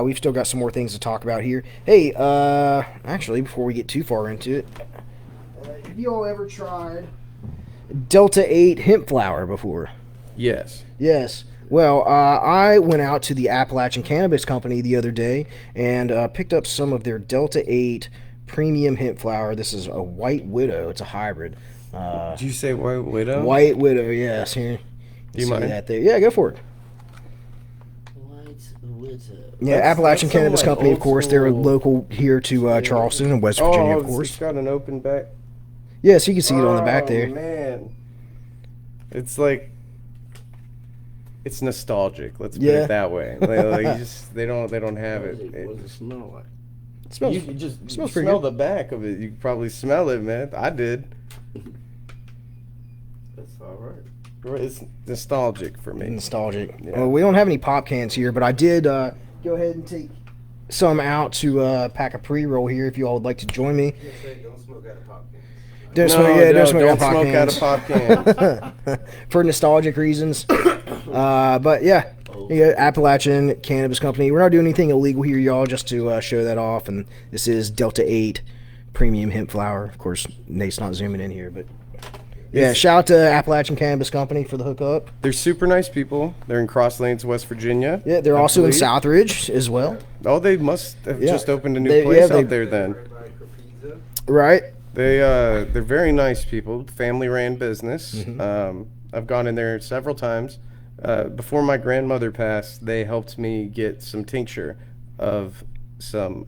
we've still got some more things to talk about here. Hey, actually, before we get too far into it, have you all ever tried Delta 8 hemp flower before? Yes. Yes. Well, I went out to the Appalachian Cannabis Company the other day and picked up some of their Delta 8 premium hemp flower. This is a White Widow. It's a hybrid. Did you say White Widow? White Widow, yes. Here. Do you See mind? that there? Yeah, go for it. White Widow. Yeah, That's- Appalachian that's some, Cannabis like, Company, of old course. They're school- local here to Charleston and West Virginia, of It's course. got an open back. Yes, you can see it on the back Oh, there. man. It's like it's nostalgic. Let's put Yeah. it that way. Like, you just they don't have What it. does it smell like? It smells, You just smells pretty smell good. the back of it. You can probably smell it, man. I did. That's all right. It's nostalgic for me. nostalgic. Yeah. Well, we don't have any pop cans here, but I did go ahead and take some out to pack a pre-roll here if you all would like to join me. Just say don't smoke out of popkins. Don't smoke smoke out of pop cans. for nostalgic reasons. But yeah, Appalachian Cannabis Company. We're not doing anything illegal here, y'all, just to show that off. And this is Delta 8 premium hemp flower. Of course, Nate's not zooming in here, but yeah, shout out to Appalachian Cannabis Company for the hookup. They're super nice people. They're in Cross Lanes, West Virginia. Yeah, they're I also in believe. Southridge as well. Oh, they must have Yeah. just opened a new They- place yeah, they- out there then. Right by Capizza. Right? They're very nice people, family ran business. Mm-hmm. I've gone in there several times. Before my grandmother passed, they helped me get some tincture of some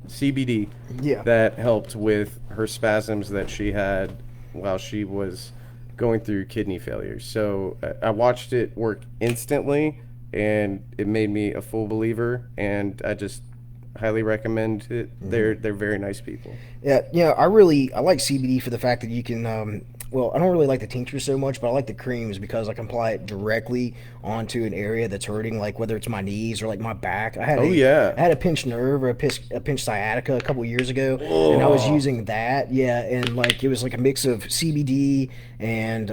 CBD Yeah. that helped with her spasms that she had while she was going through kidney failure. So I watched it work instantly, and it made me a full believer, and I just highly recommend it. They're very nice people. Yeah, I like CBD for the fact that you can. Well, I don't really like the tincture so much, but I like the creams because I can apply it directly onto an area that's hurting, like whether it's my knees or like my back. I had a pinched nerve or a pinched sciatica a couple years ago, and I was using that. Yeah, and like it was like a mix of CBD and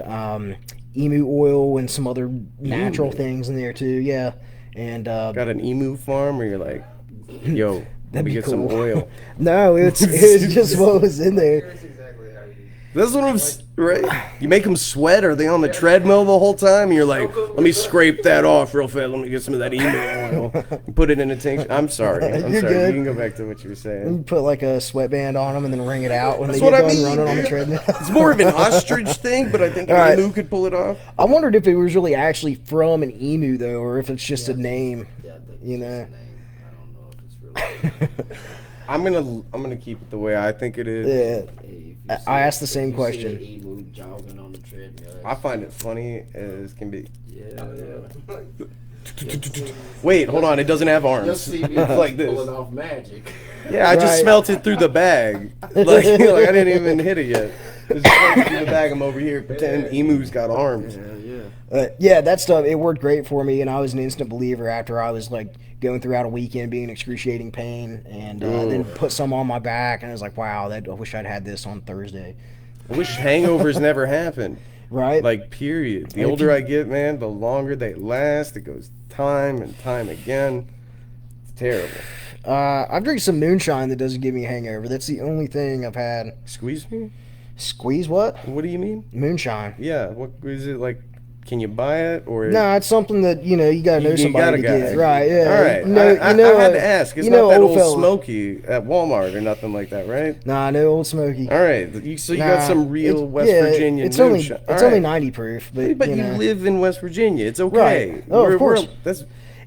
emu oil and some other natural things in there too. Yeah, and got an emu farm where you're like, yo, let me get some oil. No, it was just what was in there. That's what I'm right. You make them sweat. Are they on the treadmill the whole time? And you're like, let me scrape that off real fast. Let me get some of that emu oil. Put it in a tincture. I'm sorry. You're good. You can go back to what you were saying. You put like a sweatband on them and then wring it out when That's they get what done running on the treadmill. It's more of an ostrich thing, but I think an emu could pull it off. I wondered if it was really actually from an emu though, or if it's just a name. Yeah, I think You it's know. just a name. I don't know if it's really. I'm gonna keep it the way I think it is. Yeah. Hey, I asked the same if you question. see an emu jogging on the treadmill, I find it funny as can be. yeah. Wait, hold on. It doesn't have You'll arms. see me It's like this. pulling off magic. Yeah, I just Right. smelt it through the bag. Like I didn't even hit it yet. Just smelt it through the bag. I'm over here pretending emu's got arms. Yeah, that stuff, it worked great for me, and I was an instant believer after I was like going throughout a weekend being in excruciating pain, and then put some on my back, and I was like, wow, I wish I'd had this on Thursday. I wish hangovers never happened. Right? Like, period. The And if older you- I get, man, the longer they last. It goes time and time again. It's terrible. I've drank some moonshine that doesn't give me a hangover. That's the only thing I've had. Squeeze me? Squeeze what? What do you mean? Moonshine. Yeah. What is it like? Can you buy it or? No, it's something that you gotta know You somebody gotta to get. Right? Yeah. All right. I had to ask. It's not that old Smoky at Walmart or nothing like that, right? Nah, no Old Smoky. All right. So you got some real West Virginia It's moonshine. only 90 proof, but you you know. live in West Virginia. It's okay. Right. Oh, of course.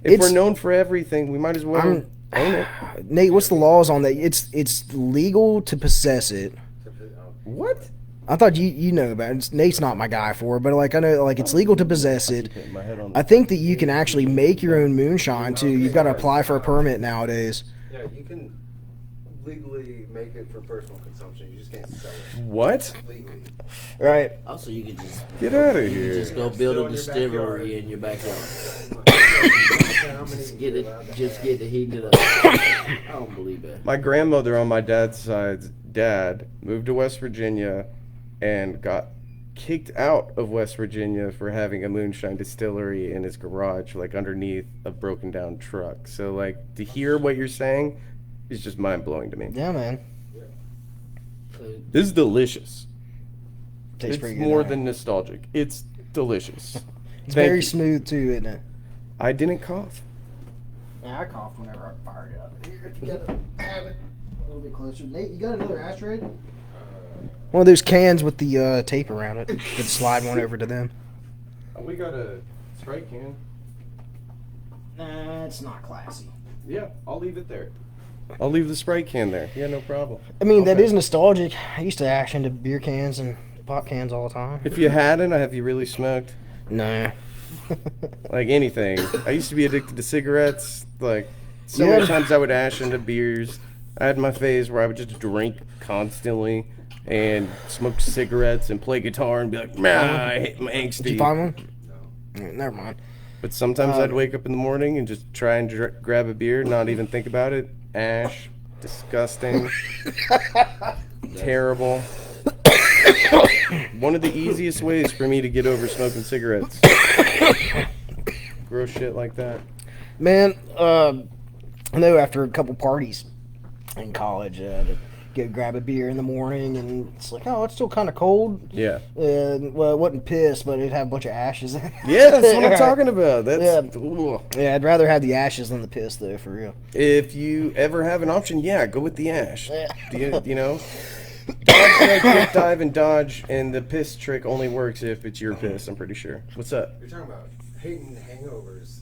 If we're known for everything, we might as well own it. Nate, what's the laws on that? It's legal to possess it. What? I thought you know about it. Nate's not my guy for it, but like I know like it's legal to possess it. I think that you can actually make your own moonshine too. You've got to apply for a permit nowadays. Yeah, you can legally make it for personal consumption. You just can't sell it What? legally. Right. Also, you could just Get out of you here. just go build a distillery in your backyard. Just get the heat it up. I don't believe that. My grandmother on my dad's side's dad moved to West Virginia and got kicked out of West Virginia for having a moonshine distillery in his garage, like underneath a broken down truck. So like to hear what you're saying is just mind blowing to me. Yeah, man. This is delicious. Tastes It's pretty good. more right? than nostalgic. It's delicious. It's Thank very you. smooth too, isn't it? I didn't cough. Yeah, I coughed whenever I fired it up. Here, you gotta have it a little bit closer. Nate, you got another ashtray? One of those cans with the tape around it. Could slide one over to them. We got a Sprite can. Nah, it's not classy. Yeah, I'll leave it there. I'll leave the Sprite can there. Yeah, no problem. I mean, that Okay. is nostalgic. I used to ash into beer cans and pop cans all the time. If you hadn't, have you really smoked? Nah. Like anything. I used to be addicted to cigarettes. Like, so Yeah. many times I would ash into beers. I had my phase where I would just drink constantly and smoke cigarettes and play guitar and be like, man, I hate my angsty. Did you find one? No. Never mind. But sometimes I'd wake up in the morning and just try and grab a beer, not even think about it. Ash. Disgusting. Terrible. One of the easiest ways for me to get over smoking cigarettes. Gross shit like that. Man, I know after a couple parties in college, to go grab a beer in the morning, and it's like, oh, it's still kind of cold. Yeah. Well, it wasn't piss, but it'd have a bunch of ashes in it. Yeah, that's what I'm Right. talking about. That's Yeah. ugh. Yeah, I'd rather have the ashes than the piss, though, for real. If you ever have an option, yeah, go with the ash. Yeah. You know, dodge like dip, dive, and dodge, and the piss trick only works if it's your piss. I'm pretty sure. What's up? You're talking about hating hangovers.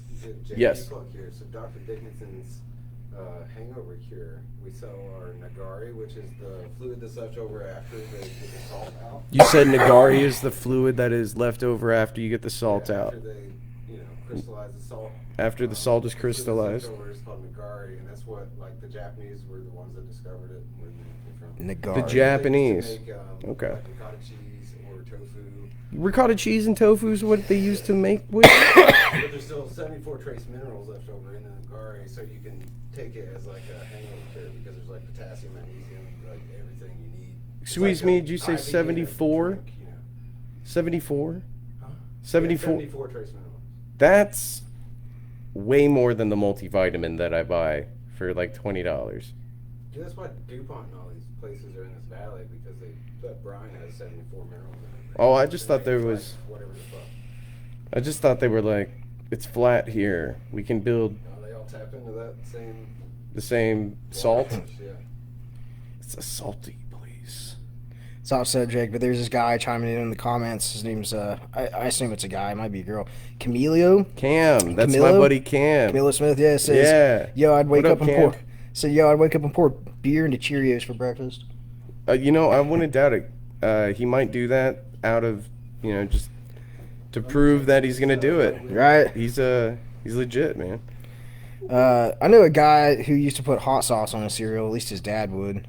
Yes. Plug here. So Dr. Dickinson's hangover cure. We sell our Nagari, which is the fluid that's left over after they get the salt out. You said Nagari is the fluid that is left over after you get the salt out. After they, crystallized the salt. After the salt is So the crystallized. Central is called Nagari, and that's what like the Japanese were the ones that discovered it. Where they came from. Nagari. The They Japanese. used to make, Okay. like ricotta cheese or tofu. Ricotta cheese and tofu is what they used to make with. But there's still 74 trace minerals left over in the Nagari, so you can take it as like a hangover cure because there's like potassium, magnesium, like everything you need. It's Squeeze like me, a did you say IV 74? drink, you know. 74? Huh? 74? Yeah, 74 trace minerals. That's way more than the multivitamin that I buy for like $20. Yeah, that's why DuPont and all these places are in this valley because that brine has 74 minerals in it. Oh, I just thought there It's like was. whatever the fuck. I just thought they were like, it's flat here. We can build No, they all tap into that same the same salt. water. Yeah. It's a salty place. It's off subject, but there's this guy chiming in the comments. His name's I assume it's a guy. It might be a girl. Camilo. Cam, that's my Camilo? buddy Cam. Camilo Smith. Yeah, it says. Yeah. Yo, I'd wake What up up, and Cam? pour. So yo, I'd wake up and pour beer into Cheerios for breakfast. You know, I wouldn't doubt it. He might do that out of, just to prove that he's gonna do it. Right. He's legit, man. I know a guy who used to put hot sauce on his cereal. At least his dad would.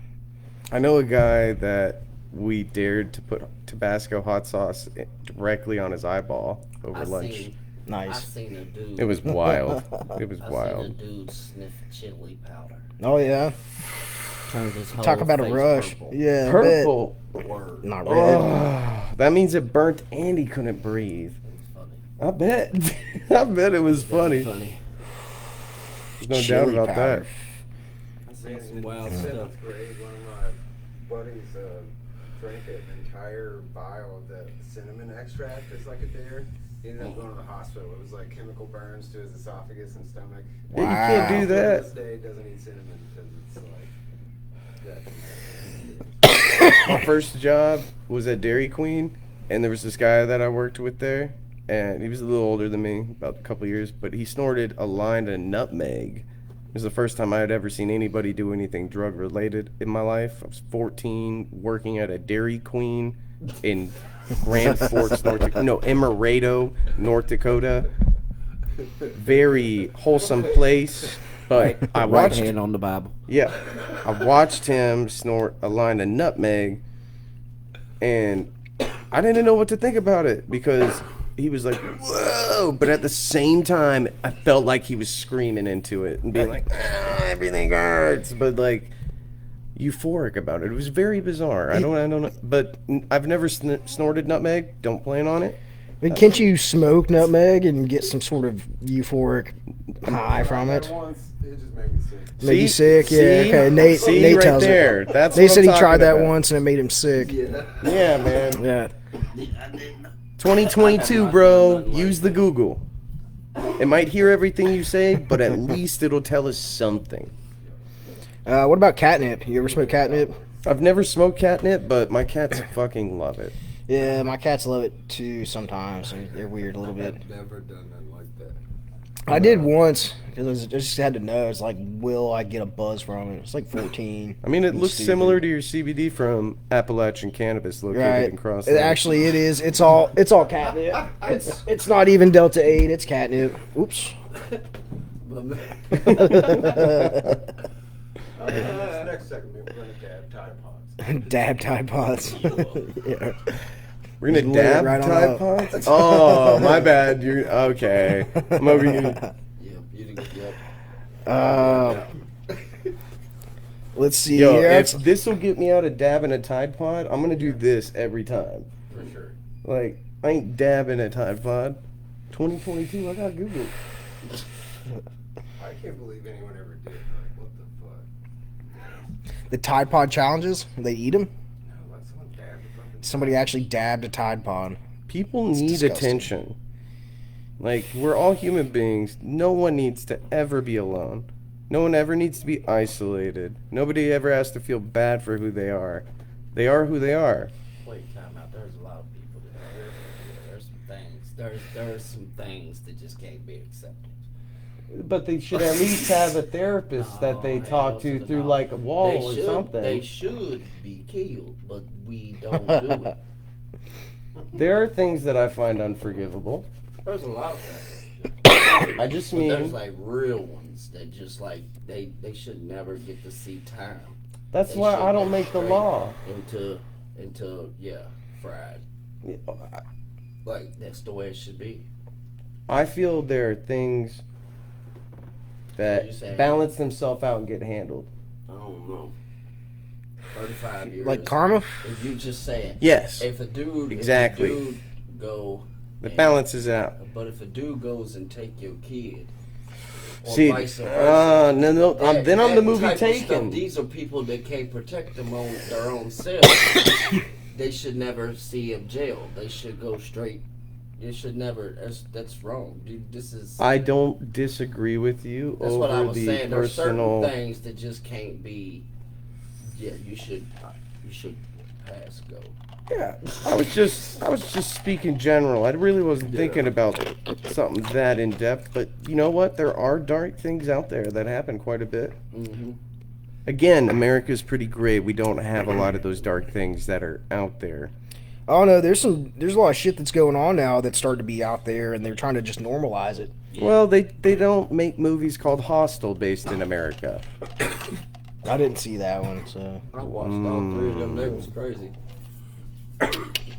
I know a guy that we dared to put Tabasco hot sauce directly on his eyeball over lunch. I Nice. seen a dude. It was wild. It was I wild. seen a dude sniff chili powder. Oh yeah. Turned his whole Talk about a face rush. purple. Yeah. I bet. Purple. Word. Not red. Oh, that means it burnt and he couldn't breathe. It was funny. I bet. I bet it was funny. Funny. There's no doubt Chili about powder. that. Man, Some in wild seventh grade, one of my buddies drank an entire vial of that cinnamon extract as like a dare. He ended up going to the hospital. It was like chemical burns to his esophagus and stomach. Yeah, you can't do To that. this day, doesn't eat cinnamon because it's like My first job was at Dairy Queen, and there was this guy that I worked with there, and he was a little older than me, about a couple years, but he snorted a line of nutmeg. It was the first time I had ever seen anybody do anything drug related in my life. I was 14, working at a Dairy Queen in Grand Forks, Emerado, North Dakota. Very wholesome place, but I Right watched. hand on the Bible. Yeah, I watched him snort a line of nutmeg, and I didn't know what to think about it because he was like, "Whoa!" But at the same time, I felt like he was screaming into it and being like, "Everything hurts," but like euphoric about it. It was very bizarre. I don't know, but I've never snorted nutmeg. Don't plan on it. I mean, can't you smoke nutmeg and get some sort of euphoric high from it? once, it just made me sick. Make you See? sick? Yeah. See? Okay. Nate. See Nate right tells there. it. That's Nate what said I'm he tried talking that about. once and it made him sick. Yeah, man. Yeah. 2022, bro. Use the Google. It might hear everything you say, but at least it'll tell us something. What about catnip? You ever smoke catnip? I've never smoked catnip, but my cats fucking love it. Yeah, my cats love it too sometimes. They're weird a little bit. I've never done nothing like that. I did once because I just had to know. It's like, will I get a buzz from it? It's like 14. I mean, it It's looks stupid. similar to your CBD from Appalachian Cannabis located in Cross Lake. Actually, it is. It's all catnip. It's not even Delta 8. It's catnip. Oops. Next segment, we're going to dab Tide Pods. Dab Tide Pods. Yeah. We're gonna Just lit it dab right on Tide up. Pods? Oh, my bad. You're okay. I'm over here. Let's see Yo, here. if this will get me out of dabbing a Tide Pod, I'm gonna do this every time. For sure. Like, I ain't dabbing a Tide Pod. 2022, I got Google. I can't believe anyone ever did. Like, what the fuck? The Tide Pod challenges. They eat them. No, like someone dabbed a fucking. Somebody actually dabbed a Tide Pod. People It's need disgusting. attention. Like, we're all human beings. No one needs to ever be alone. No one ever needs to be isolated. Nobody ever has to feel bad for who they are. They are who they are. Wait, time out. There's a lot of people there's some things. There's some things that just can't be accepted. But they should at least have a therapist that they No, talk hell to no. through like a wall or They something. should be killed, but we don't do it. There are things that I find unforgivable. There's a lot of that. I just But there's mean like real ones that just like they should never get to see time. that's They why should I don't go make the straight law. Into fried. Like that's the way it should be. I feel there are things What you that saying? balance themselves out and get handled. I don't know. 35 years. Like karma? If you just say Yes, if a dude Exactly. if a dude go it and- balances out. But if a dude goes and take your kid, or See, vice versa, no, then I'm the movie type of stuff, Taken. these are people that can't protect them on their own selves. They should never see a jail. They should go straight. They should never. That's wrong. Dude, this is. I don't disagree with you That's over what I was the saying. There's certain personal. things that just can't be. Yeah, you should pass go. Yeah, I was just speaking general. I really wasn't Yeah. thinking about something that in depth. But you know what? There are dark things out there that happen quite a bit. Mm-hmm. Again, America's pretty great. We don't have a lot of those dark things that are out there. I don't know. There's a lot of shit that's going on now that's starting to be out there, and they're trying to just normalize it. Well, they don't make movies called Hostel based in America. I didn't see that one, so I watched all three of them. They was crazy.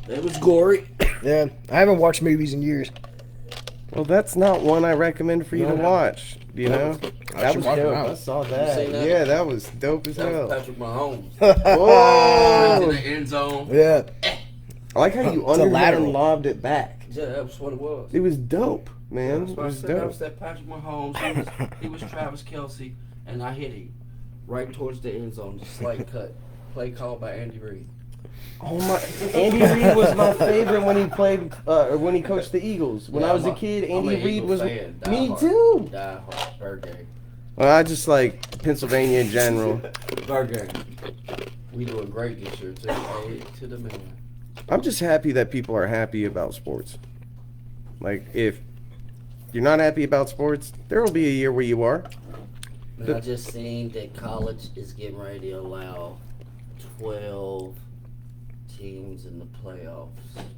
It was gory. yeah. I haven't watched movies in years. Well, that's not one I recommend for you to No. watch. You know, I that should was watch it dope. out. I saw You that. seen that? Yeah, that was dope as That was hell. Patrick Mahomes. Whoa! In the end zone. Yeah. I like how you It's a underhand lateral. lobbed it back. Yeah, that was what it was. It was dope, man. That's It what I was said. That dope. was that Patrick Mahomes. He was Travis Kelce, and I hit him right towards the end zone. Slight cut. Play called by Andy Reid. Oh my! Andy Reid was my favorite when he played, when he coached the Eagles. When Yeah, I was a I'm a- kid, I'm Andy an Reid Eagle was. fan, Me diehard. too. Die hard. Bird gang. Well, I just like Pennsylvania in general. Bird gang. We doing great this year too. Hey, to the man. I'm just happy that people are happy about sports. Like, if you're not happy about sports, there will be a year where you are. Man, I just seen that college is getting ready to allow 12 teams in the playoffs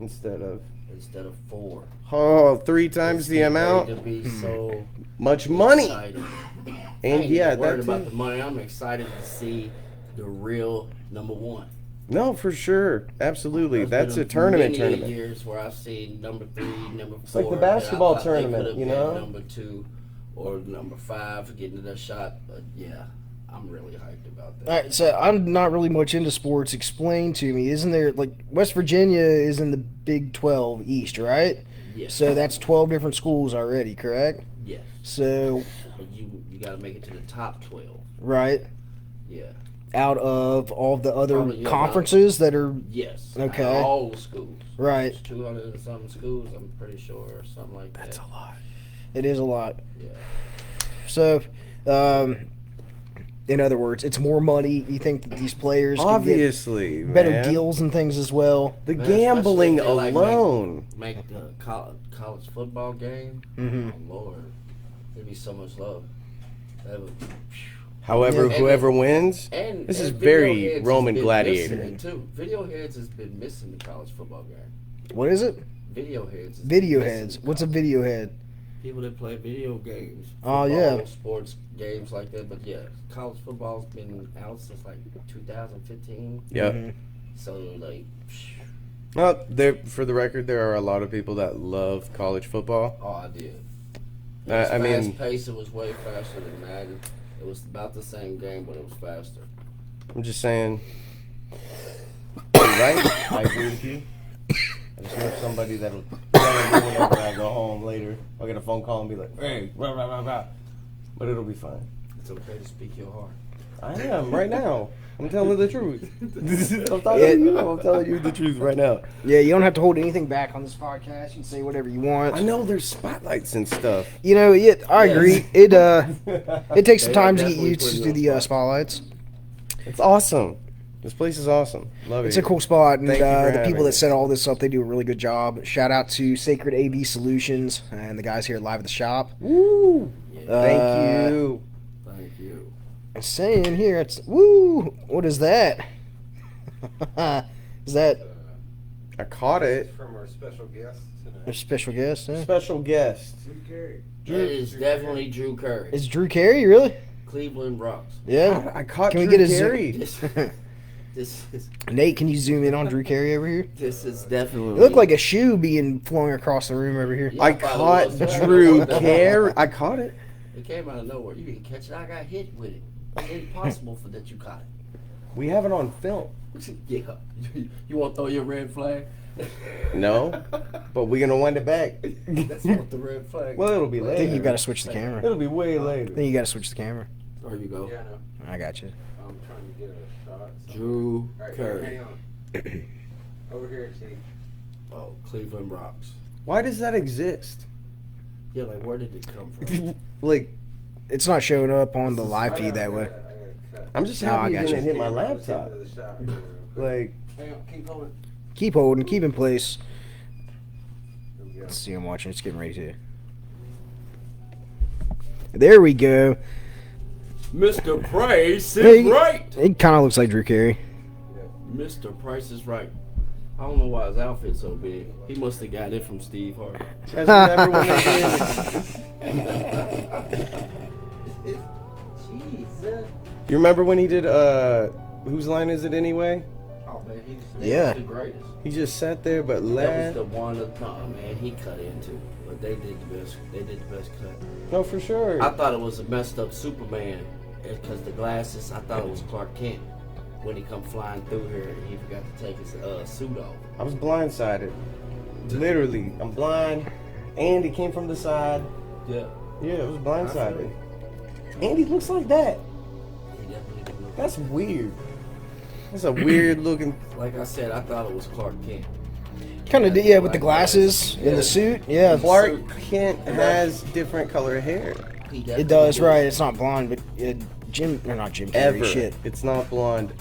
Instead of, instead of 4. oh, 3 times It's the getting ready amount. to be so Much money. exciting. I And ain't yeah, even worried that's about the money. I'm excited to see the real number one. No, for sure. Absolutely. There's That's been a tournament. years where I've seen number 3, number 4. It's like the that I basketball thought they tournament, could have you been know? Number 2 or number 5 getting their shot. But yeah, I'm really hyped about that. All right, so I'm not really much into sports. Explain to me. Isn't there, like, West Virginia is in the Big 12 East, right? Yes. So that's 12 different schools already, correct? Yes. So, But you got to make it to the top 12. right, Yeah. out of all the other Probably, yeah, conferences that are, Yes. Okay. Out of all the schools. right. There's 200 and something schools, I'm pretty sure, or something like that. a lot. It is a lot. Yeah. So, in other words, it's more money. You think that these players can Obviously, get better man. deals and things as well? The Man, gambling especially if they, like, alone. Make the college football game. Mm-hmm. Oh Lord, there'd be so much love. That would. However, Yeah. whoever wins, And this and is Video very Heads has Roman been gladiator. missing it, too. Video Heads has been missing the college football game. What is it? Video Heads. has Video been missing heads. the What's a college- video head? People that play video games. Oh, yeah. Football, sports games like that. But yeah, college football's been out since like 2015. Yeah. Mhm. So like, Well, there. For the record, there are a lot of people that love college football. oh, I did. It I was mean- fast paced. It was way faster than Madden. It was about the same game, but it was faster. I'm just saying. You're right. I agree with you. I just know somebody that'll do whenever I go home later. I'll get a phone call and be like, "Hey, rah, rah, rah, rah." But it'll be fine. It's okay to speak your heart. I am right now. I'm telling the truth. I'm telling you. I'm telling you the truth right now. Yeah, you don't have to hold anything back on this podcast. You can say whatever you want. I know there's spotlights and stuff. You know, I Yes. agree. It takes some They are time to get definitely used putting to you the on spotlights. It's awesome. This place is awesome. Love it. It's a cool spot, and Thank you for the having people that me. set all this up, they do a really good job. Shout out to Sacred AV Solutions and the guys here at Live at the Shop. Woo! Yeah. Thank you. Thank you. I'm saying here, it's woo. What is that? Is that I caught it. From our special guest a tonight. special guest? Huh? Special guest. Drew Carey. It is definitely Drew Curry. It's Drew Carey, really? Cleveland Rocks. Yeah. I caught Can we Drew get a Carey. This is Nate, can you zoom in on Drew Carey over here? this is definitely. It looked like a shoe being flung across the room over here. Yeah, I thought caught it was. Drew Carey. I caught it. It came out of nowhere. You didn't catch it. I got hit with it. It's impossible for that you caught We have it on film. it. Yeah. You want to throw your red flag? No, but we're gonna wind it back. That's what the red flag. Well, it'll be I later. think you got to switch the camera. It'll be way I later. think you got to switch the camera. There you go. Yeah, I know. I got you. I'm trying to get a shot. So. Drew All right, Curry. hang on. Over here, see. Oh, Cleveland Rocks. Why does that exist? Yeah, like where did it come from? Like, It's not showing up on the live feed that way. I'm just No, I happy it got didn't you. hit my laptop. Like, Hang on, keep going. Keep holding, keep in place. There we go. Let's see, I'm watching. It's getting ready to. There we go. Mr. Price Hey. is right. It kind of looks like Drew Carey. Mr. Price is right. I don't know why his outfit's so big. He must have got it from Steve Harvey. that's what everyone did. Jesus. You remember when he did, whose line is it anyway? Oh man, he's Yeah. the greatest. He just sat there, but That was laughed. the one of man he cut into. But they did the best. They did the best cut. No, for sure. I thought it was a messed up Superman because the glasses. I thought it was Clark Kent when he come flying through here and he forgot to take his suit off. I was blindsided. Literally, I'm blind. And he came from the side. Yeah, Yeah, it was blindsided. And he looks like that. he definitely did look. That's weird. That's a weird looking. Like I said, I thought it was Clark Kent. Kind of, yeah, with the glasses and the suit. Yeah, Clark Kent has different color hair. He definitely it does, did. right. It's not blonde, but Jim, or not Jim Carrey, Ever. shit. It's not blonde.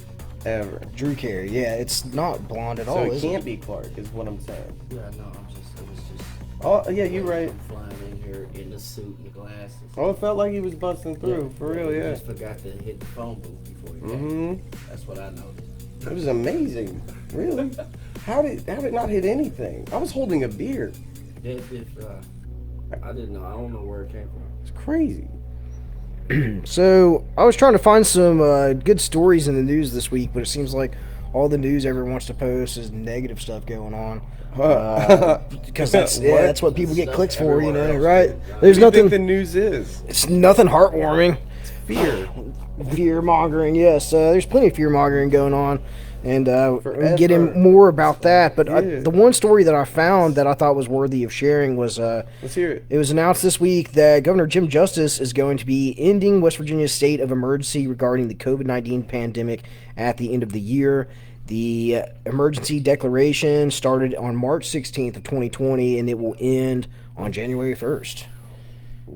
Ever. Drew Carey, yeah, it's not blonde at So all, it is can't it? be Clark, is what I'm saying. Yeah, no, it was just. Oh, yeah, you're right. Him flying in here in the suit and the glasses. Oh, it felt like he was busting through. For real, He yeah. just forgot to hit the phone booth before he got Mm-hmm. it. That's what I noticed. It was amazing. Really? How did it not hit anything? I was holding a beer. I didn't know. I don't know where it came from. It's crazy. So I was trying to find some good stories in the news this week, but it seems like all the news everyone wants to post is negative stuff going on. Because that's What? that's what people get Stuff clicks for, you know, everywhere else, right? too. There's What do you think nothing. the news is? It's nothing heartwarming. Fear. Fear mongering, yes. There's plenty of fear mongering going on, and we'll get Forever. in more about that. But Yeah. the one story that I found that I thought was worthy of sharing was Let's hear it. it was announced this week that Governor Jim Justice is going to be ending West Virginia's state of emergency regarding the COVID-19 pandemic at the end of the year. The emergency declaration started on March 16th of 2020, and it will end on January 1st.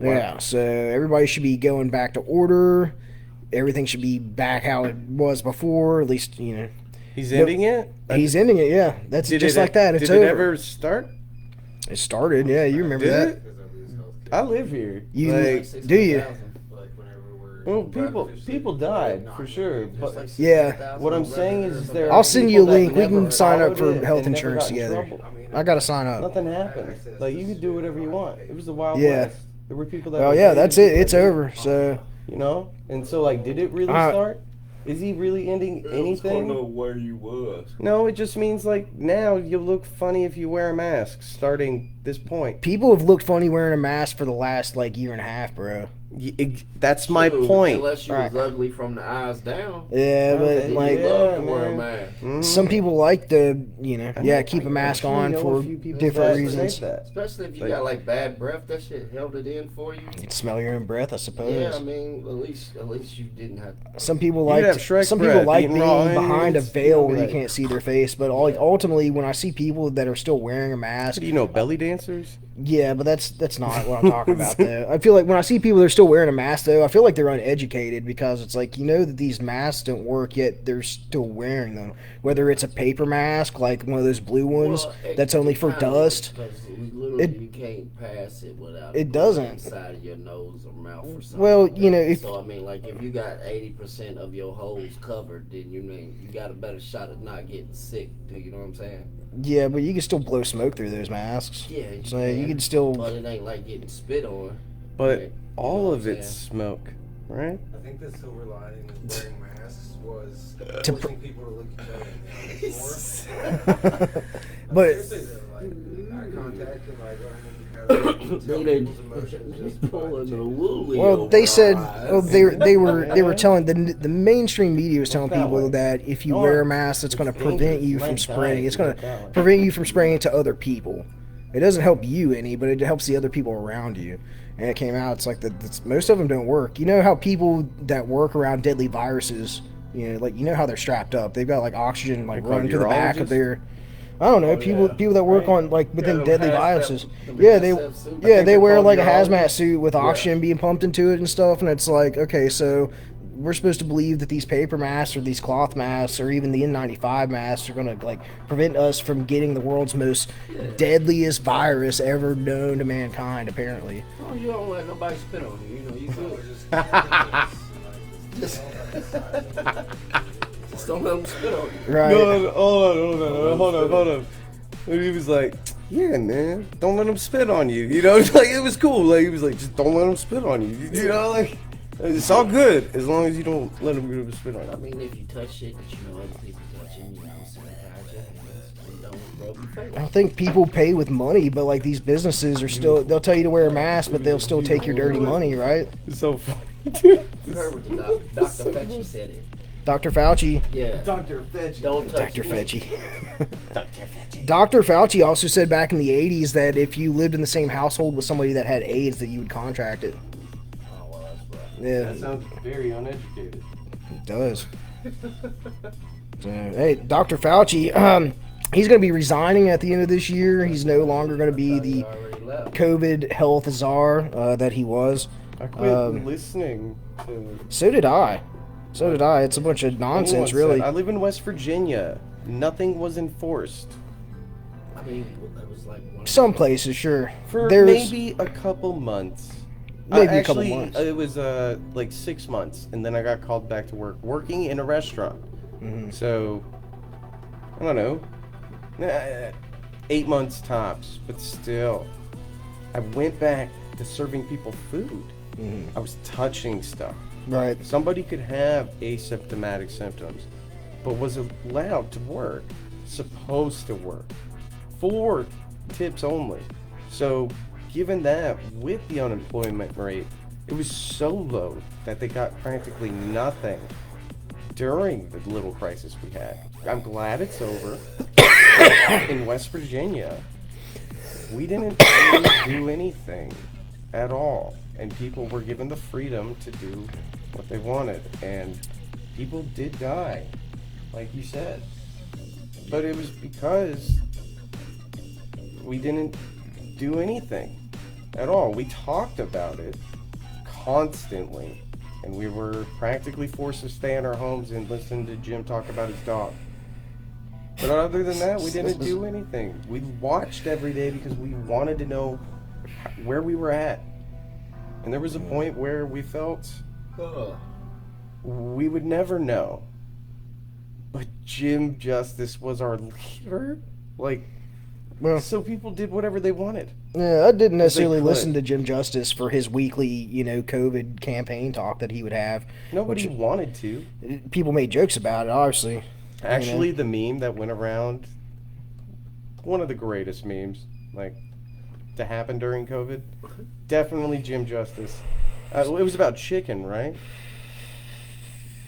Yeah, so everybody should be going back to order. Everything should be back how it was before, at least, you know. He's ending it? He's ending it, yeah. That's Did just it- like that. It's did over. it ever start? It started, yeah, you remember Did that. it? I live here. You- Like, Do you? well, people died for sure. But Yeah. what I'm saying is, there. I'll are send you a people that link. We can never sign up followed for it health and never insurance got in together. trouble. I got to sign up. Nothing happened. Like, you could do whatever you want. It was the Wild Yeah. West. There were people that. Oh, were yeah, crazy, that's it. people It's that didn't. over. So, You know, and so like, did it really start? Is he really ending anything? where you was. No, it just means like now you look funny if you wear a mask. Starting this point, people have looked funny wearing a mask for the last, like, year and a half, bro. That's my point. Unless you Right. was ugly from the eyes down. Yeah, but, Okay, like, yeah. Love to wear a man. mask. Mhm. some people like to, you know, I keep a mask I on know for a few people different that reasons. say that. Especially if you Like- got like bad breath, that shit held it in for you. You can smell your own breath, I suppose. Yeah, I mean, at least you didn't have. Some people You like could have Shrek some people breath, like eating being raw behind a onions, veil where you like- can't see their face. But ultimately, when I see people that are still wearing a mask, Do you know belly dancers? yeah, but that's not what I'm talking about though. I feel like when I see people that are still wearing a mask though, I feel like they're uneducated because it's like, you know, that these masks don't work yet they're still wearing them. Whether it's a paper mask like one of those blue ones that's only for dust. Because literally It- you can't pass it without It going doesn't. inside of your nose or mouth or something. Well, like you know, that. if So I mean, like if you got 80% of your holes covered, then you got a better shot of not getting sick. Do you know what I'm saying? yeah, but you can still blow smoke through those masks. Yeah. So you can still But it ain't like getting spit on. but Right. all You know of what I'm it's saying? smoke, right? I think the silver lining of wearing masks was To forcing people to look each other in the eyes more. But Seriously though, like eye contact and like learning how to tell They people's emotions just pulling the by woolly well, over they our said eyes. they were telling the mainstream media was telling Look that people way. that if you Oh, wear a mask, it's going to it's prevent dangerous. you You from might spreading. die It's if you going look that way. to prevent you from spreading it to other people. It doesn't help you any, but it helps the other people around you. And it came out. It's like most of them don't work. You know how people that work around deadly viruses, like how they're strapped up. They've got like oxygen like They're running called to the back of urologists? their. I don't know, Oh, people yeah. people that work Right. on like within them deadly hazmat- viruses. them Yeah, they hazmat suits. I yeah think they they're wear called like a hazmat urologists. suit with oxygen being pumped into it and stuff, and it's like, okay, so we're supposed to believe that these paper masks or these cloth masks or even the N95 masks are gonna like prevent us from getting the world's most deadliest virus ever known to mankind. Apparently, Oh, you don't let nobody spit on you. You know, you Or good. just Just don't let them spit on you. right? No, hold on. And he was like, yeah, man, don't let him spit on you. Like it was cool. Like he was like, just don't let him spit on you. Like it's all good as long as you don't let him spit on I you. mean, if you touch shit that you know other people touching, sanitize your hands and don't rub your face. I don't think people pay with money, but like these businesses are still—they'll tell you to wear a mask, but they'll still take your dirty money, right? It's so funny, dude. You heard what Dr. Fetchy said it. Dr. Fauci. Yeah. Dr. Veg. Don't touch Dr. me. Fauci. Dr. Fauci also said back in the 80s that if you lived in the same household with somebody that had AIDS, that you would contract it. Oh, well, that's rough. Yeah, That sounds very uneducated. it does. So, hey, Dr. Fauci, he's going to be resigning at the end of this year. He's no longer going to be He the already left. COVID health czar that he was. I quit Um, listening to. So did I. It's a bunch of nonsense, anyone really. said. I live in West Virginia. Nothing was enforced I mean, it was like one. Some places, sure. for There's maybe a couple months. Maybe a couple Actually, months. It was like 6 months, and then I got called back to work, working in a restaurant. Mhm. So I don't know, 8 months tops, but still, I went back to serving people food. Mhm. I was touching stuff. Right. Somebody could have asymptomatic symptoms, but was allowed to work, supposed to work, for tips only. So, given that, with the unemployment rate, it was so low that they got practically nothing during the little crisis we had. I'm glad it's over. In West Virginia, we didn't really do anything at all, and people were given the freedom to do what they wanted, and people did die, like you said, but it was because we didn't do anything at all. We talked about it constantly, and we were practically forced to stay in our homes and listen to Jim talk about his dog. But other than that, we didn't do anything. We watched every day because we wanted to know where we were at. And there was a point where we felt we would never know. But Jim Justice was our leader. Like, Well, so people did whatever they wanted. yeah, I didn't necessarily could. listen to Jim Justice for his weekly, COVID campaign talk that he would have. Nobody wanted to. People made jokes about it, obviously. Actually, the meme that went around, one of the greatest memes, like, to happen during COVID, definitely Jim Justice. It was about chicken, right?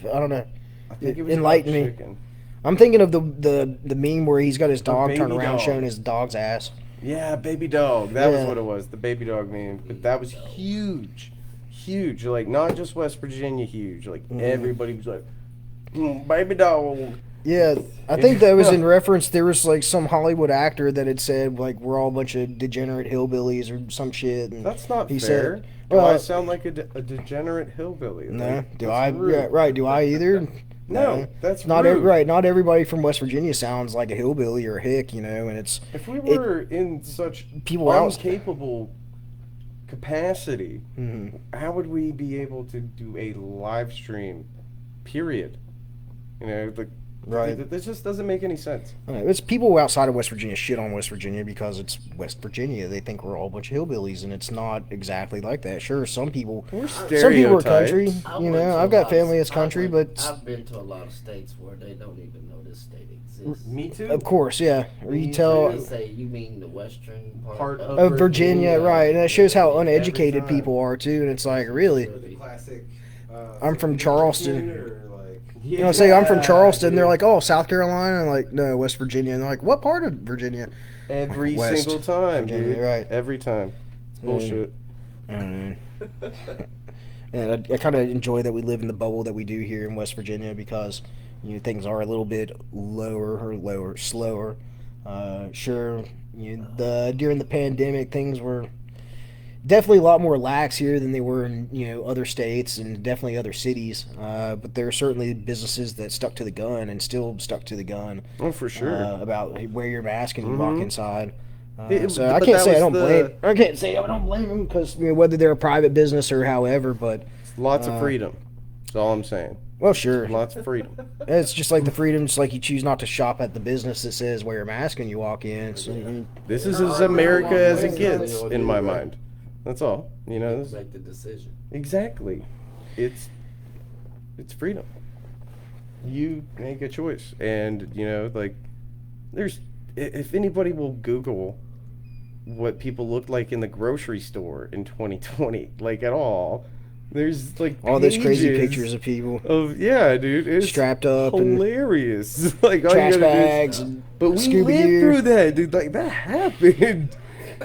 I don't know. I think it was Enlighten about me. chicken. I'm thinking of the meme where he's got his dog baby turned around dog. showing his dog's ass. Yeah, baby dog. That was Yeah. what it was. The baby dog meme. But that was huge. Huge. Like, not just West Virginia huge. Like, everybody was like, baby dog. Yeah, I think that was in reference. There was like some Hollywood actor that had said like we're all a bunch of degenerate hillbillies or some shit. And That's not he fair. said, Do I well, sound like a degenerate hillbilly? no, Like, do that's I? rude. Yeah, right? Do I either? No, that's not rude. right. Not everybody from West Virginia sounds like a hillbilly or a hick, and it's If we were in such people out. incapable capacity, Mhm. how would we be able to do a live stream? Period. Right. This just doesn't make any sense. Right. It's people outside of West Virginia shit on West Virginia because it's West Virginia. They think we're all a bunch of hillbillies, and it's not exactly like that. Sure, some people are country. You know, I've got family that's country, but I've been to a lot of states where they don't even know this state exists. Me too. of course, yeah. Or you tell They say you mean the western part of Virginia, right? And that shows how uneducated people are too. And it's like, really, The classic. I'm from Charleston. Or like, You know, say I'm from Charleston. They're like, oh, South Carolina. I'm like, no, West Virginia. And they're like, what part of Virginia? Every West single time, Virginia, dude. right. Every time. It's bullshit. And I kind of enjoy that we live in the bubble that we do here in West Virginia because, you know, things are a little bit slower. Sure, you know, during the pandemic, things were definitely a lot more lax here than they were in, you know, other states and definitely other cities. But there are certainly businesses that stuck to the gun and still stuck to the gun. Oh, for sure. About wear your mask and you walk inside. But I can't say I don't the- blame. I can't say I don't blame them because, you know, whether they're a private business or however. But Lots of freedom. That's all I'm saying. well, sure, Lots of freedom. it's just like the freedom. Just like you choose not to shop at the business that says wear a mask and you walk in. So, This is as America as it gets, in my mind. That's all. You know, this, Make the decision. exactly. It's freedom. You make a choice, and you know, like, there's if anybody will Google what people look like in the grocery store in 2020, like at all, there's like all those crazy pages pictures of people of dude, it's strapped up and hilarious. Like all you trash gotta do bags is- and but we scuba lived gear. through that, dude. Like that happened.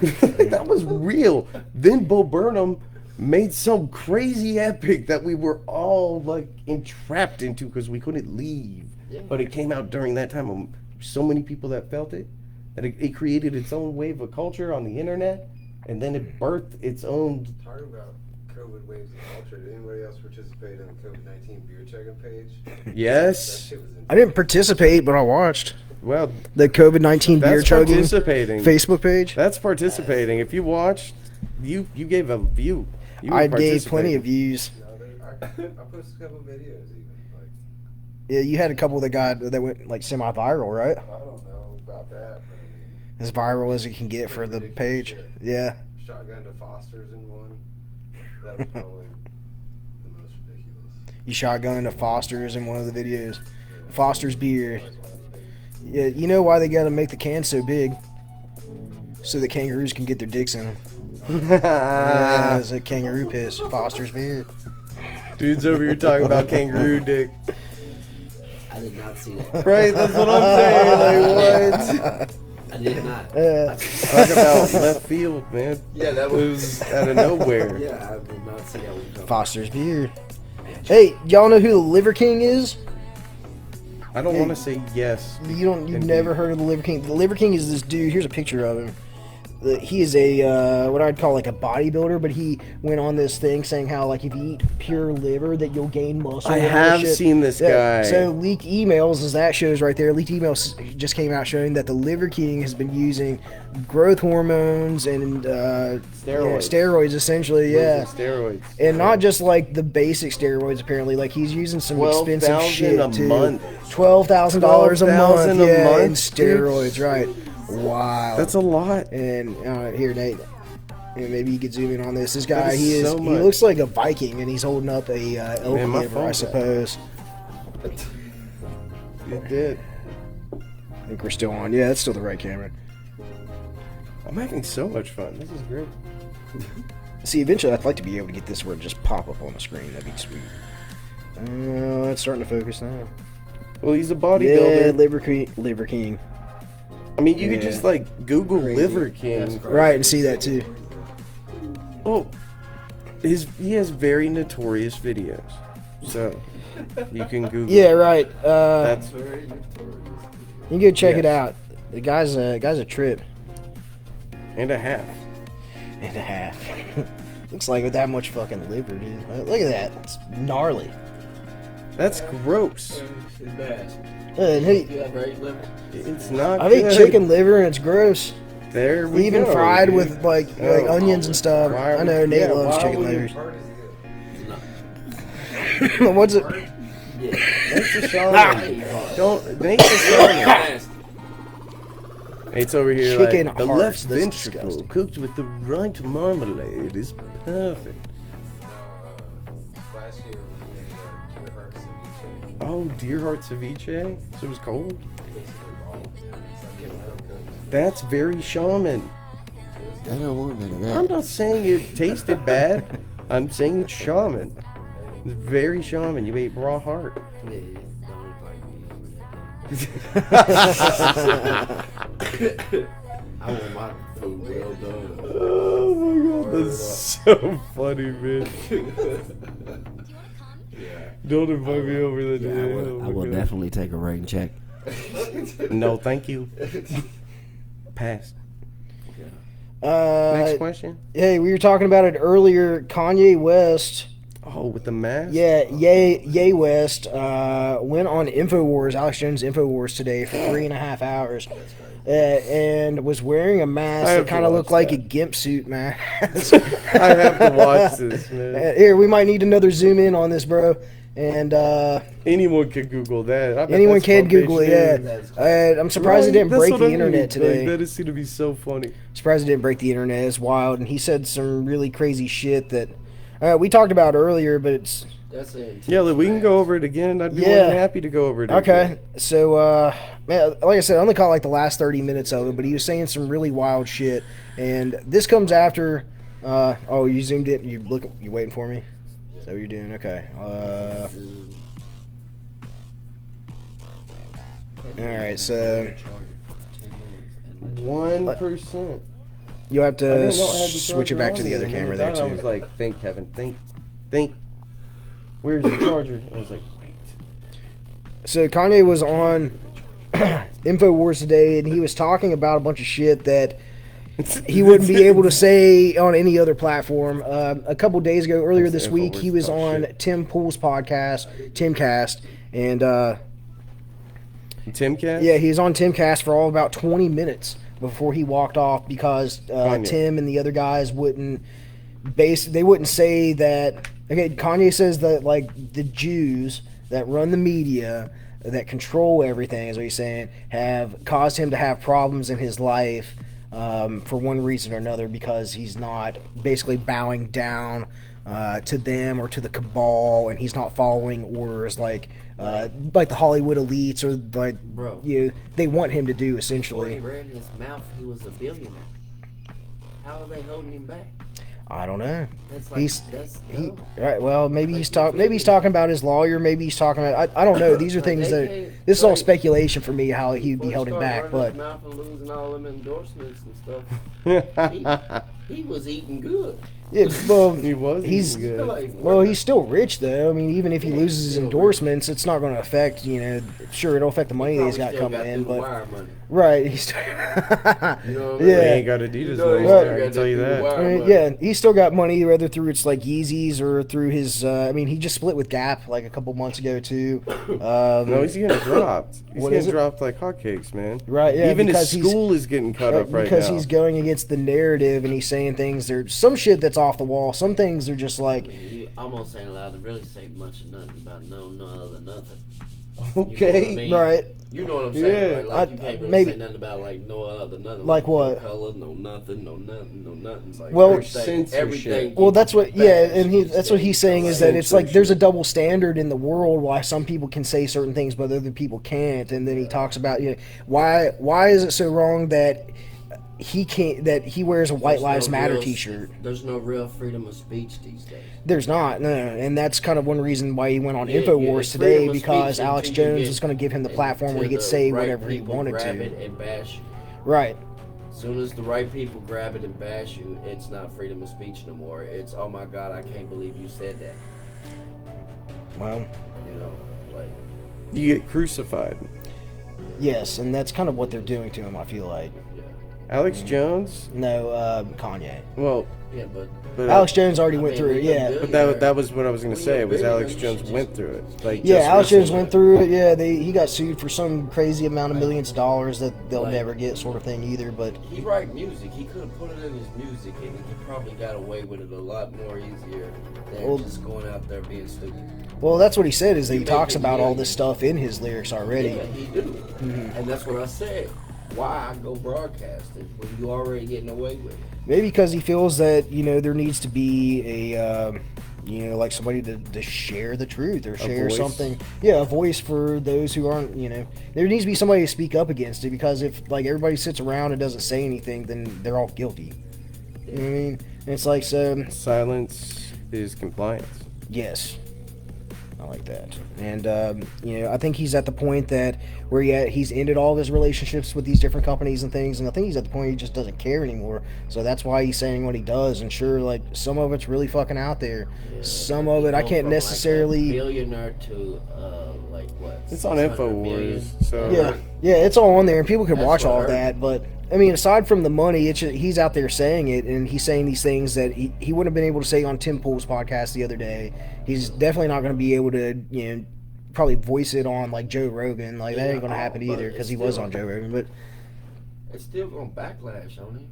Like, that was real. Then Bo Burnham made some crazy epic that we were all like entrapped into because we couldn't leave. Yeah. But it came out during that time. So many people that felt it, that it created its own wave of culture on the internet, and then it birthed its own. talking about COVID waves of culture, did anybody else participate in the COVID-19 beer checking page? That Yes. shit was I didn't participate, but I watched Well, the COVID-19 beer that's chugging participating. Facebook page. That's participating. If you watched, you gave a view. You I were gave plenty of participating. views. I posted a couple videos even. Like, Yeah, you had a couple that went like semi-viral, right? I don't know about that, but I mean, As viral as it can get for the page. Yeah. shotgun to Foster's in one. That was probably the most ridiculous. You shotgun to Foster's in one of the videos. Foster's beer. Yeah, you know why they gotta make the cans so big? So the kangaroos can get their dicks in them. Yeah, it's a kangaroo piss. Foster's beer. Dude's over here talking about kangaroo dick. I did not see that. Right, that's what I'm saying. Like, what? I did not. Talk about left field, man. Yeah, that It was out of nowhere. Yeah, I did not see that one coming. Foster's beer. Hey, y'all know who the Liver King is? I don't want to say yes. You've Indeed. never heard of the Liver King. The Liver King is this dude. Here's a picture of him. He is a what I'd call like a bodybuilder, but he went on this thing saying how like if you eat pure liver that you'll gain muscle. I and all this have shit. seen this guy. So leaked emails, as that shows right there. Leaked emails just came out showing that the Liver King has been using growth hormones and steroids essentially. Yeah. Steroids. And not just like the basic steroids, apparently. Like he's using some expensive $12,000 shit a too. month. $12,000 a month, $12,000 a yeah, month, in steroids, right? Wow. That's a lot. And here, Nate, maybe you could zoom in on this. This guy, That is he so he much. looks like a Viking, and he's holding up a elk Man, my liver, I phone's suppose. It did. I think we're still on. Yeah, that's still the right camera. I'm having so much fun. This is great. See, eventually, I'd like to be able to get this where it just pop up on the screen. That'd be sweet. It's starting to focus now. Well, he's a Yeah, bodybuilder. Liver King. I mean, you could Yeah. just like Google Liver King. Right, and see that too. Oh, he has very notorious videos, so you can Google. Yeah, right. That's Very notorious. You can go check it Yes. out. The guy's a trip and a half. and a half. Looks like with that much fucking liver, dude. Look at that. It's gnarly. That's gross. It's bad. And hey, You ever ate liver? It's not. I think good. chicken liver and it's gross. There we Even go, fried dude. with like Oh. onions and stuff. Why I know Nate yeah, loves why chicken would you- livers. Part is good. What's it? Yeah. Thanks for showing Ah. me. I ate hard. Don't. Nate's Nasty. It's over here Chicken like the hearts, left that's ventricle disgusting. cooked with the right marmalade is perfect. Last year we made a Deer Heart ceviche. Oh, deer heart ceviche? So it was cold? Basically raw. That's very shaman. I don't want none of that. I'm not saying it tasted bad. I'm saying it's shaman. It's very shaman. You ate raw heart. Yeah, don't invite me over there. I want my food well done. Oh my god, that's so funny, man. Don't invite me over there, Yeah, dude. I will definitely take a rain check. No, thank you. Pass. Next question. Hey, we were talking about it earlier. Kanye West. Oh, with the mask? Yeah, Ye West went on Infowars, Alex Jones Infowars today for 3.5 hours, and was wearing a mask I have that to kind of watch looked like that. a gimp suit mask. I have to watch this, man. Here, we might need another zoom in on this, bro. And Anyone can Google that. I bet anyone that's can fun Google it. page, Yeah, I'm surprised it didn't That's break what the I mean. internet today. Like, that is going to be so funny. Surprised it didn't break the internet. It's wild, and he said some really crazy shit that we talked about earlier, but it's. That's it. Yeah, look, we can go over it again. I'd be more Yeah. than happy to go over it Okay, again. so man, like I said, I only caught like the last 30 minutes of it, but he was saying some really wild shit, and this comes after. Oh, you zoomed in. You waiting for me? Is that what you're doing? Okay. All right, so 1%. you'll have I to didn't know I had the switch it charger back on to the me, other and camera then there I was too. like, think, Kevin, think. Where's the charger? I was like, So Kanye was on Infowars today, and he was talking about a bunch of shit that he wouldn't be able to say on any other platform. A couple days ago, earlier That's this week, he was Infowars on shit. Tim Pool's podcast, Timcast, and Timcast? yeah, he was on Timcast for all about 20 minutes before he walked off because Kanye. Tim and the other guys wouldn't say that. Okay, Kanye says that like the Jews that run the media, that control everything, is what he's saying, have caused him to have problems in his life for one reason or another, because he's not basically bowing down to them or to the cabal, and he's not following orders like the Hollywood elites or like Bro. they want him to do Before he essentially. ran his mouth, he was a billionaire. How are they holding him back? I don't know. That's like, He's that's he dumb. right. Well, maybe he's talking about his lawyer. Maybe he's talking about. I don't know. These are Like, things they that can't- this is all like, speculation for me how he'd be Before he holding started back. running But his mouth and losing all them endorsements and stuff, he was eating good. yeah, well, He was he's eating good. Like, well, he's still rich though. I mean, even if he Yeah, loses his still endorsements, it's not going to affect. Sure, it'll affect the money that he's got Probably coming still in, got through the but wire money. right, he's still, You know what I mean? He Yeah. ain't got Adidas You know no he's more, still I can got tell you through the that. wire I mean, money. yeah, he's still got money, whether through it's like Yeezys or through his. I mean, he just split with Gap like a couple months ago too. No, he's getting dropped. He's What is getting it? dropped like hotcakes, man. Right, yeah, Even his because he's- school is getting cut up right because now. he's going against the narrative and he's saying things. There's some shit that's off the wall. Some things are just like, You almost ain't allowed to really say much of nothing about no other nothing. Okay. You know what I mean? right. You know what I'm saying? Yeah. Right? Like, you I- can't really maybe- say nothing about like no other nothing. Like what? No color, no nothing, no nothing, no nothing. Like, Well- everything, Censorship. Well, that's what. Yeah, Facts, and you that's what say. he's saying is that Censorship. it's like there's a double standard in the world why some people can say certain things but other people can't. And then he talks about why is it so wrong that he can't, that he wears a White There's Lives no Matter real- T-shirt. There's no real freedom of speech these days. There's not, no, and that's kind of one reason why he went on Yeah, Infowars it's today, freedom of because speech Alex until you Jones get- was going to give him the platform where he until could the say right whatever he people wanted grab to. it and bash you. Right. As soon as the right people grab it and bash you, it's not freedom of speech no more. It's, oh my God, I can't believe you said that. Well, You know, like, You get crucified. yes, and that's kind of what they're doing to him, I feel like. yeah. Alex Jones? No, Kanye. Well, Yeah, but Alex Jones already I went mean, through it, when you're yeah. a but billionaire- that was what I was going to when say. you're a Was Alex billionaire, you Jones should went just- through it. Like, Yeah, just Alex Jones recently. went through it. Yeah, he got sued for some crazy amount of millions of dollars that they'll Right. never get, sort of thing either. But He write music. He could have put it in his music, and he probably got away with it a lot more easier than Well- just going out there being stupid. Well, that's what he said, is that he You talks make it about all millions. this stuff in his lyrics already. Yeah, he do. And that's what I said. Why go broadcast it when you already getting away with it? Maybe because he feels that, there needs to be a, like somebody to share the truth or share voice. something. Yeah, a voice for those who aren't, there needs to be somebody to speak up against it, because if, like, everybody sits around and doesn't say anything, then they're all guilty. You know what I mean? And it's like, so, Silence is compliance. yes. I like that. And, I think he's at the point that where he's ended all of his relationships with these different companies and things, and I think he's at the point he just doesn't care anymore. So that's why he's saying what he does. And sure, like, some of it's really fucking out there. Yeah, Some of it I go can't from, like, necessarily... a billionaire to like what? It's on 600 million? InfoWars, so Yeah, it's all on there, and people can That's watch what all I of heard. that. But I mean, aside from the money, it's just, he's out there saying it, and he's saying these things that he wouldn't have been able to say on Tim Pool's podcast the other day. He's definitely not going to be able to, probably voice it on like Joe Rogan. Like, that Yeah, ain't going to happen but either, because it's he was still- on Joe Rogan. But It's still gonna backlash on him.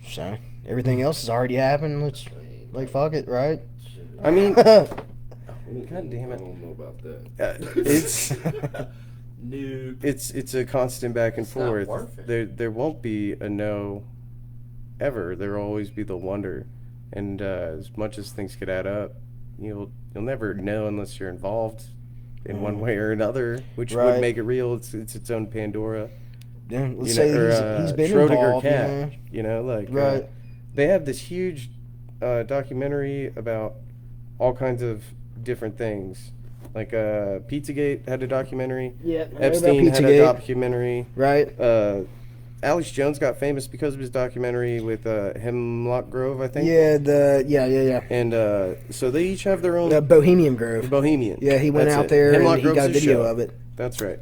so everything else has already happened. Let's like fuck it, right? I mean, God damn it. I don't know about that. it's No. it's a constant back and It's not forth. worth it. There won't be a no ever. There will always be the wonder, and as much as things could add up, you'll never know unless you're involved in one way or another, which Right. would make it real. It's its own Pandora. Yeah, let's You say know, or, he's been Schrodinger involved. cat. Like Right. they have this huge documentary about all kinds of different things. Like Pizzagate had a documentary. Yeah, Epstein had a Pizzagate. documentary. Right. Alex Jones got famous because of his documentary with Hemlock Grove, I think. Yeah, yeah. And so they each have their own Bohemian Grove. Bohemian. Yeah, he went That's out it. there Hemlock and he got a Grove's his video show. of it. That's right.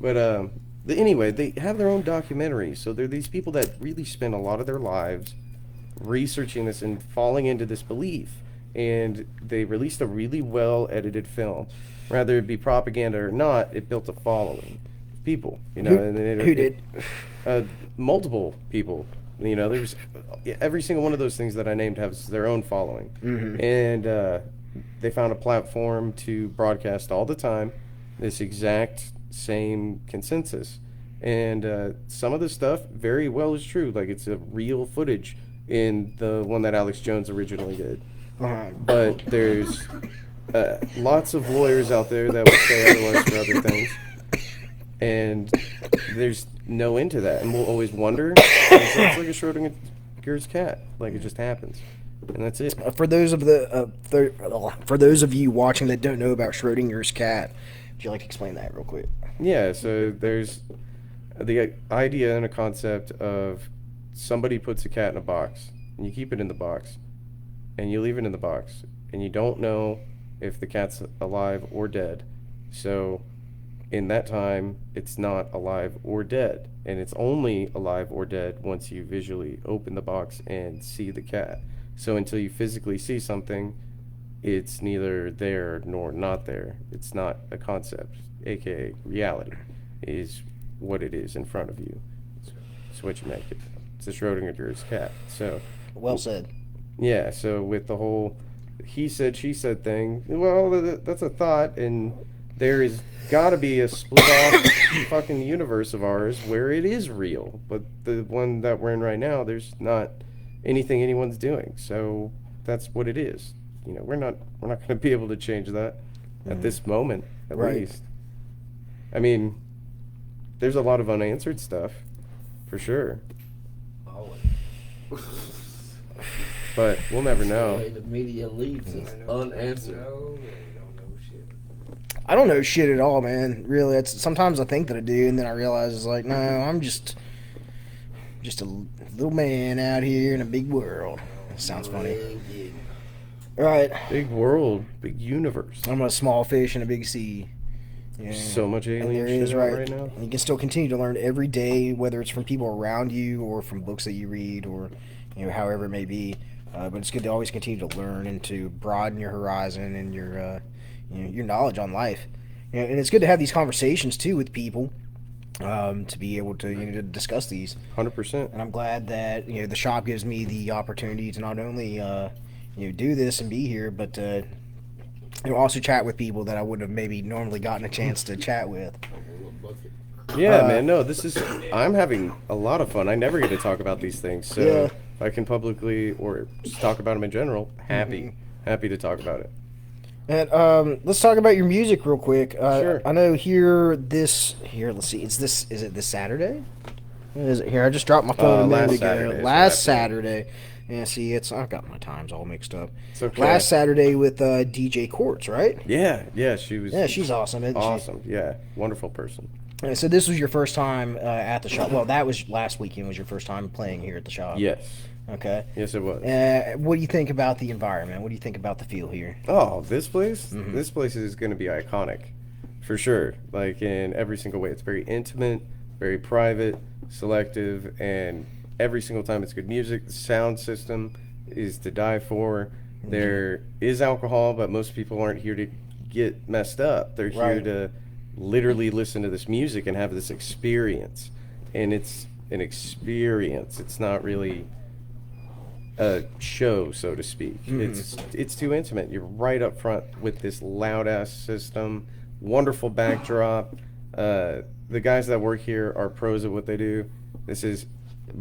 But anyway, they have their own documentary. So they're these people that really spend a lot of their lives researching this and falling into this belief. And they released a really well edited film. Whether it be propaganda or not, it built a following of people. Who did? Multiple people. There's every single one of those things that I named has their own following. Mm-hmm. And they found a platform to broadcast all the time this exact same consensus. And some of the stuff very well is true. Like, it's a real footage in the one that Alex Jones originally did. But there's lots of lawyers out there that would say otherwise for other things. And there's no end to that. And we'll always wonder. It's like a Schrodinger's cat. Like, it just happens. And that's it. For those of you watching that don't know about Schrodinger's cat, would you like to explain that real quick? Yeah, so there's the idea and a concept of somebody puts a cat in a box, and you keep it in the box, and you leave it in the box, and you don't know if the cat's alive or dead. So in that time, it's not alive or dead, and it's only alive or dead once you visually open the box and see the cat. So until you physically see something, it's neither there nor not there. It's not a concept, aka reality, is what it is in front of you. It's what you make it. It's a Schrodinger's cat. So Well said. yeah, so with the whole he said, she said thing, well, that's a thought, and there is got to be a split off fucking universe of ours where it is real. But the one that we're in right now, there's not anything anyone's doing. So that's what it is. We're not going to be able to change that at this moment, at Right. least. I mean, there's a lot of unanswered stuff, for sure. Always. But we'll never The know. way the media leaves is unanswered. No, they don't know shit. I don't know shit at all, man. Really, sometimes I think that I do, and then I realize it's like, no, I'm just a little man out here in a big world. Sounds funny. Right. Big world, big universe. I'm a small fish in a big sea. Yeah. So much And alien there shit is, out right. right now. And you can still continue to learn every day, whether it's from people around you or from books that you read or however it may be. But it's good to always continue to learn and to broaden your horizon and your knowledge on life. And it's good to have these conversations too with people, to be able to to discuss these. 100%. And I'm glad that the shop gives me the opportunity to not only do this and be here, but to and also chat with people that I wouldn't have maybe normally gotten a chance to chat with. Yeah, man. No, I'm having a lot of fun. I never get to talk about these things, so Yeah. if I can publicly or just talk about them in general, happy to talk about it. And let's talk about your music real quick. Sure. I know let's see. Is it this Saturday? Is it here? I just dropped my phone a minute last ago. Saturday is Last what I Saturday. Yeah, see, I've got my times all mixed up. It's okay. Last Saturday with DJ Quartz, right? Yeah, she was. Yeah, she's awesome, isn't awesome. Yeah, wonderful person. she? And so this was your first time at the shop. Well, that was last weekend. Was your first time playing here at the shop? Yes. Okay. Yes, it was. What do you think about the environment? What do you think about the feel here? Oh, this place? Mm-hmm. This place is going to be iconic, for sure. Like, in every single way. It's very intimate, very private, selective, and every single time it's good music. The sound system is to die for. Mm-hmm. There is alcohol, but most people aren't here to get messed up. They're here Right. to literally listen to this music and have this experience. And it's an experience. It's not really a show, so to speak. It's too intimate. You're right up front with this loud ass system, wonderful backdrop. The guys that work here are pros at what they do. This is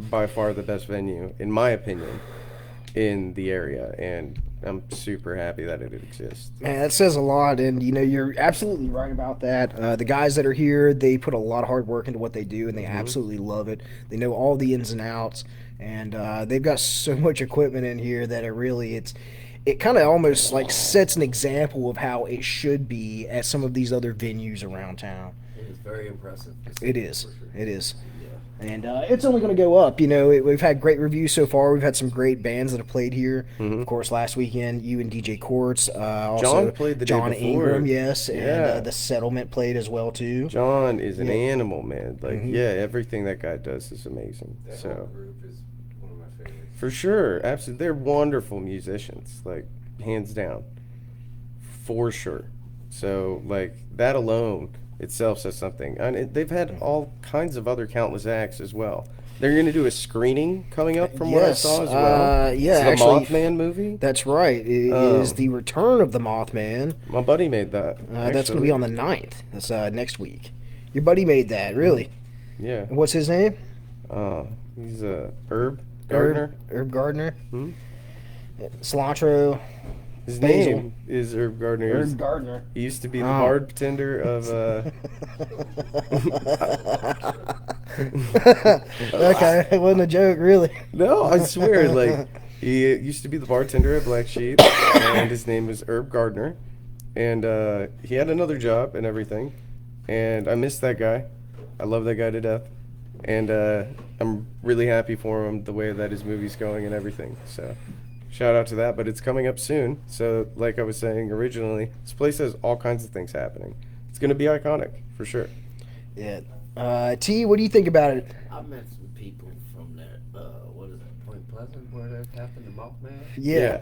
by far the best venue, in my opinion, in the area, and I'm super happy that it exists. Man, that says a lot, and you're absolutely right about that. The guys that are here, they put a lot of hard work into what they do, and they absolutely love it. They know all the ins and outs, and they've got so much equipment in here that it kind of almost like sets an example of how it should be at some of these other venues around town. It is very impressive. It is. It is. Yeah. And it's only going to go up. We've had great reviews so far. We've had some great bands that have played here. Of course, last weekend, you and DJ Quartz. Also, John played the day John before. Ingram, yes. And Yeah. The Settlement played as well, too. John is an Yeah. animal, man. Like, yeah, everything that guy does is amazing. That So, whole group is one of my favorites. for sure, absolutely, they're wonderful musicians, like hands down, for sure. So, like that alone itself says something. And they've had all kinds of other countless acts as well. They're going to do a screening coming up, from what I Yes, saw as well. yeah, It's the actually- Mothman movie. That's right. It is the return of the Mothman. My buddy made that. That's going to be on the 9th. That's next week. Your buddy made that, really. Yeah. And what's his name? He's Herb Gardner. Herb Gardner. Hmm? Cilantro. His Basil. name is Herb Gardner. Herb Gardner. He used to be the Oh. bartender of Okay, it wasn't a joke, really. No, I swear, like he used to be the bartender at Black Sheep, and his name was Herb Gardner, and he had another job and everything, and I miss that guy. I love that guy to death, and I'm really happy for him the way that his movie's going and everything. So, shout out to that. But it's coming up soon. So, like I was saying originally, this place has all kinds of things happening. It's gonna be iconic for sure. Yeah. T, what do you think about it? I met some people from that, what is it, Point Pleasant, where that happened, the Mothman. Yeah.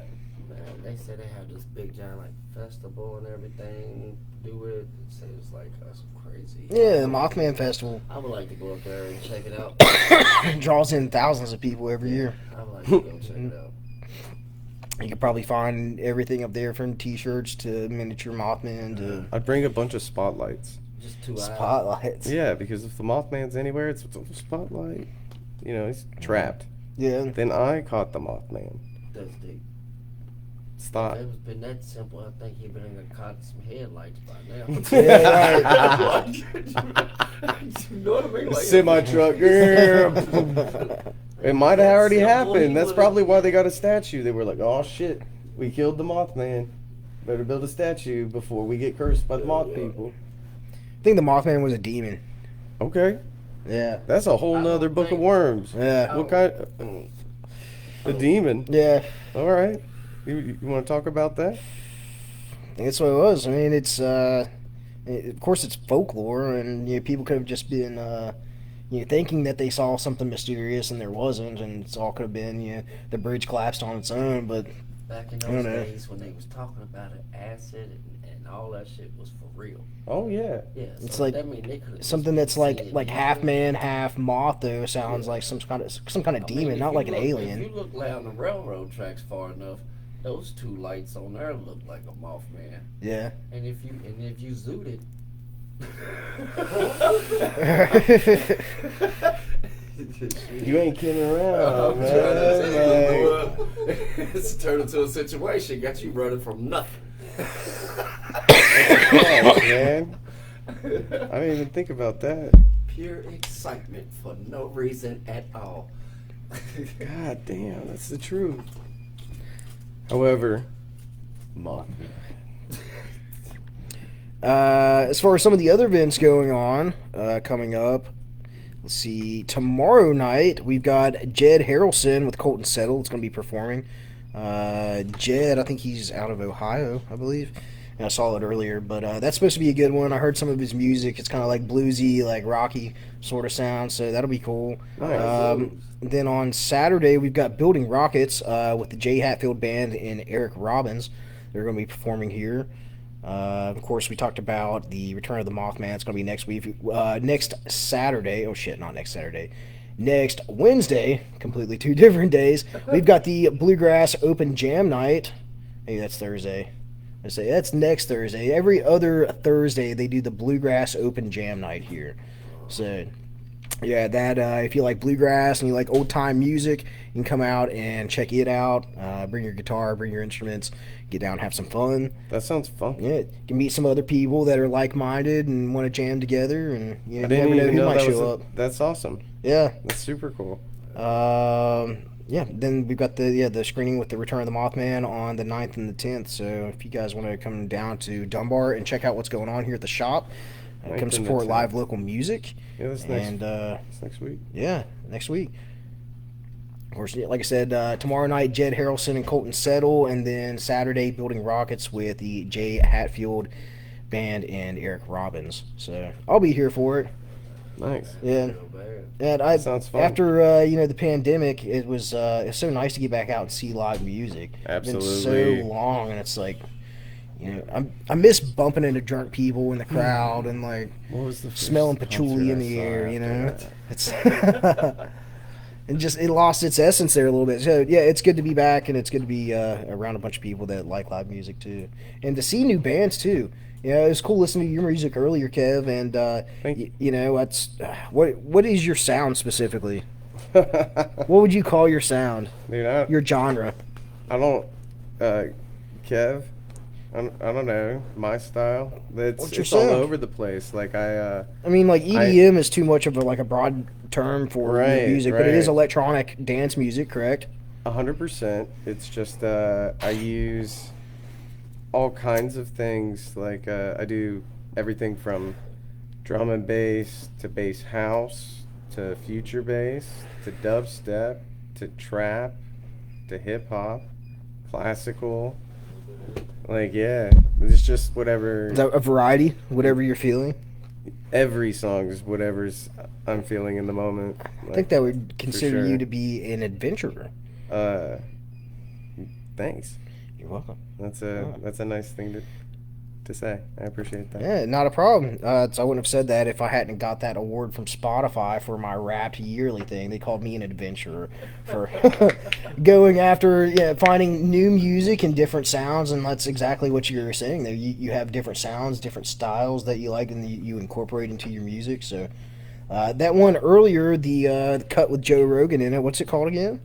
Man, they said they have this big giant like festival and everything. Do it. It seems like that's crazy. Yeah, the Mothman Festival I would like to go up there and check it out. draws in thousands of people every year. I would like to go check it out. You could probably find everything up there from T-shirts to miniature Mothman to I'd bring a bunch of spotlights. Just 2 hours. spotlights. Yeah, because if the Mothman's anywhere, it's a spotlight. You know, he's trapped. Yeah. Then I caught the Mothman. That's deep. Stop. If it was been that simple, I think he'd been in caught some headlights by now. Yeah, You know what I mean? Like, Semi truck. It might have already happened. That's probably why they got a statue. They were like, "Oh shit, we killed the Mothman. Better build a statue before we get cursed by the moth people." I think the Mothman was a demon. Okay, Yeah. that's a whole nother book of worms. Yeah. What kind? A demon. Yeah. All right. You want to talk about that? I think that's what it was. I mean, it's of course it's folklore, and people could have just been thinking that they saw something mysterious, and there wasn't, and it's all could have been the bridge collapsed on its own. But back in I don't those know. days when they was talking about it, acid and all that shit was for real. Oh yeah. Yeah, It's so like that mean they could've something just that's seen like it. half man, half moth, though, sounds like some kind of I mean, demon, if not you like an look- alien. If you look down the railroad tracks far enough, those two lights on there look like a Mothman. Yeah. And if you zoot it, You ain't kidding around, I'm man. trying to tell you, Like, boy. It's turned into a situation. Got you running from nothing. gosh, man. I didn't even think about that. Pure excitement for no reason at all. God damn, that's the truth. However, As far as some of the other events going on, coming up, let's see. Tomorrow night we've got Jed Harrelson with Colton Settle. It's going to be performing. Jed, I think he's out of Ohio, I believe. And I saw it earlier, but that's supposed to be a good one. I heard some of his music. It's kind of like bluesy, like rocky sort of sound, so that'll be cool. Nice. Then on Saturday we've got Building Rockets with the Jay Hatfield Band and Eric Robbins. They're going to be performing here. Of course, we talked about the Return of the Mothman. It's going to be next week. Next Saturday. Oh, shit, not next Saturday. Next Wednesday, completely two different days, we've got the Bluegrass Open Jam Night. Maybe that's Thursday. I say that's next Thursday. Every other Thursday, they do the Bluegrass Open Jam Night here. So, yeah, that if you like bluegrass and you like old-time music, you can come out and check it out. Bring your guitar, bring your instruments, get down and have some fun. That sounds fun. Yeah, you can meet some other people that are like-minded and want to jam together, and I you didn't never know even who know might that was show up. That's awesome. Yeah. That's super cool. Yeah, then we've got the screening with the Return of the Mothman on the 9th and the 10th. So if you guys want to come down to Dunbar and check out what's going on here at the shop, 9th come and the support 10th. live local music. Yeah, that's next week. Yeah, next week. Of course, like I said, tomorrow night, Jed Harrelson and Colton Settle, and then Saturday, Building Rockets with the Jay Hatfield Band and Eric Robbins. So I'll be here for it. Nice. Yeah. Real bad. And Sounds fun. after the pandemic, it's so nice to get back out and see live music. Absolutely. It's been so long, and it's like, I miss bumping into drunk people in the crowd and like What was the first smelling concert patchouli in I the saw air. after that? It's and just it lost its essence there a little bit. So yeah, it's good to be back, and it's good to be around a bunch of people that like live music too, and to see new bands too. It was cool listening to your music earlier, Kev, and Thank you. that's what is your sound specifically? What would you call your sound? Dude, Your genre? I don't, Kev. I don't know my style. What's your It's all sound? over the place. Like I mean, like EDM is too much of a broad term for your Right, music, but it is right. electronic dance music, correct? 100%. It's just I use all kinds of things. Like I do everything from drum and bass to bass house to future bass to dubstep to trap to hip hop, classical. Like it's just whatever. Is that a variety, whatever you're feeling? Every song is whatever's I'm feeling in the moment. I think that would consider sure. you to be an adventurer. Thanks. You're welcome. That's a nice thing to say. I appreciate that. Yeah, not a problem. So I wouldn't have said that if I hadn't got that award from Spotify for my Wrapped yearly thing. They called me an adventurer for going after, finding new music and different sounds, and that's exactly what you were saying there. You have different sounds, different styles that you like, and you incorporate into your music. So that one earlier, the cut with Joe Rogan in it, what's it called again?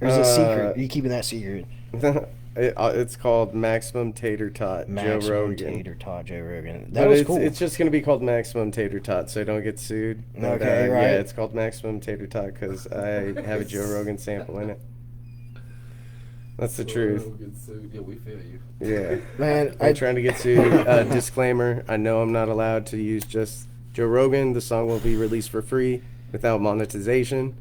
Or is it secret? Are you keeping that secret? It's called Maximum Tater Tot, Joe Maximum Rogan. Tater Tot, Joe Rogan. But That was it's, cool. it's just going to be called Maximum Tater Tot, so don't get sued. But, Okay, right. Yeah, it's called Maximum Tater Tot because I have a Joe Rogan sample in it. That's the truth. Yeah, we feel you. Yeah. Man, I'm trying to get sued. Disclaimer, I know I'm not allowed to use just Joe Rogan. The song will be released for free without monetization.